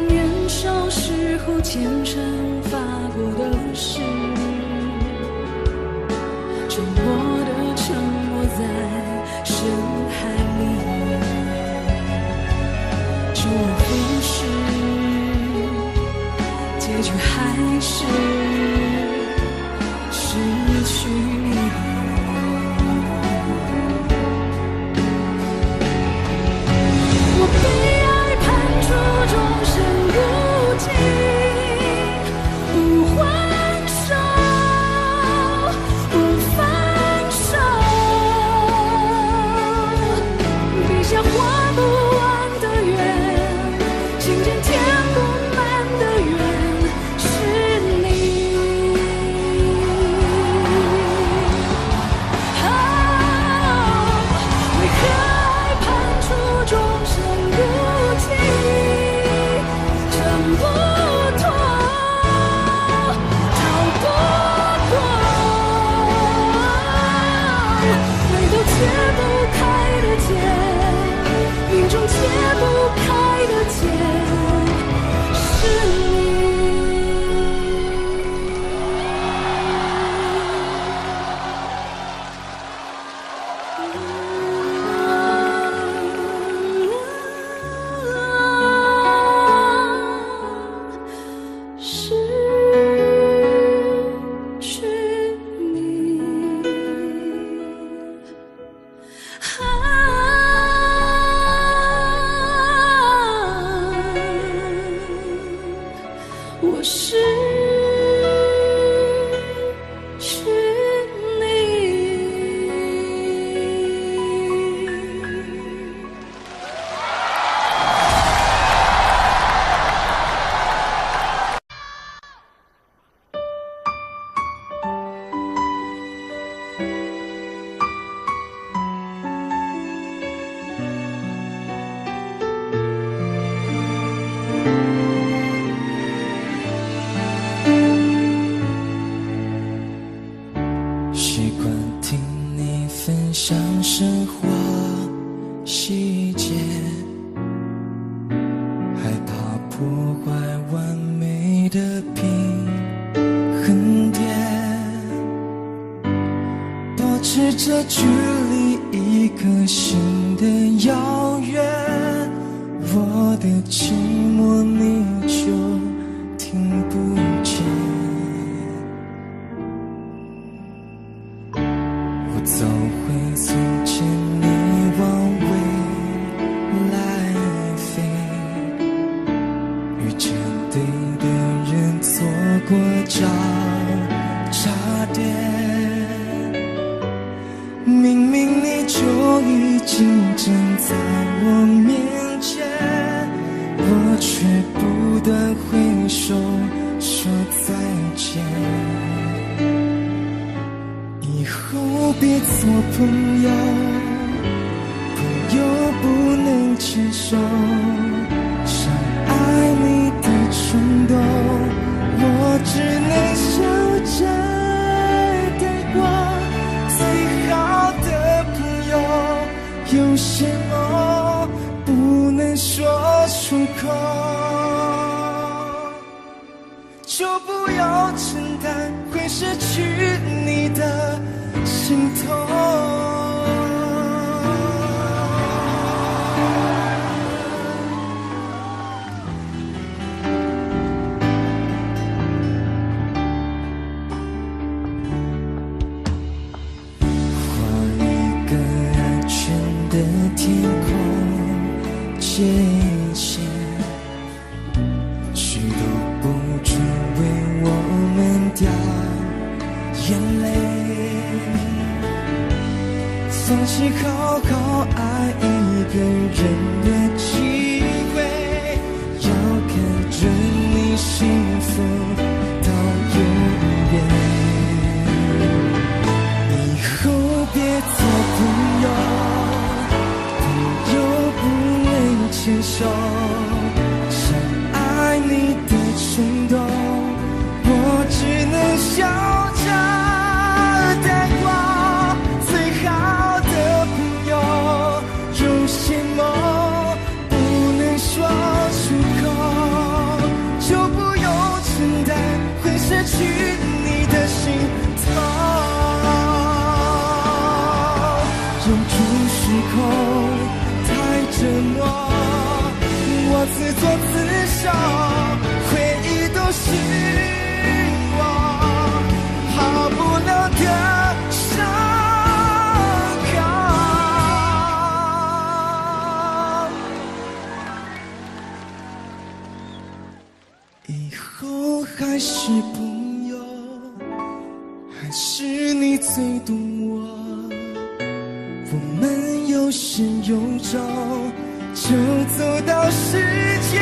年少时候虔诚发过的誓，沉默的沉没在深海里，周而复始，结局还是失去你。我被爱判处终身孤寂，不还手，不放手，笔下画不完的圆，心间填不满的缘，是你。为何爱判处终身孤寂，挣不脱，逃不过，回头解不开的结，命中解不开的结，是你。失去你，我失去你。习惯听你分享生活细节，害怕破坏完美的平衡点，保持着距离一颗心的遥远，我的寂寞你就听不见。果已经站在我面前，我却不断挥手说再见。以后别做朋友，朋友不能牵手，伤爱你的冲动，我只能笑着带过。最好的朋友，有些梦不能说出口，就不要承担会失去你的心痛。界限，谁都不准为我们掉眼泪。放弃好好爱一个人的机会，要看着你幸福到永远。以后别做朋友，牵手，想爱你的冲动，我只能笑着带过。最好的朋友，有些梦不能说出口，就不用承担会失去你的心痛。永驻时空太折磨，我自作自受，回忆都是我好不了的伤口。以后还是朋友，还是你最懂我，我们有始有终，就走到世界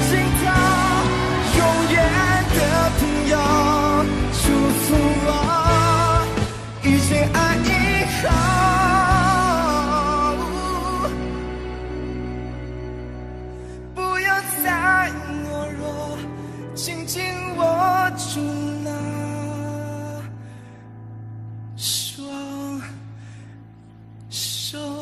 尽头。永远的朋友，祝福我遇见爱以后，不要再懦弱，紧紧握住那双手。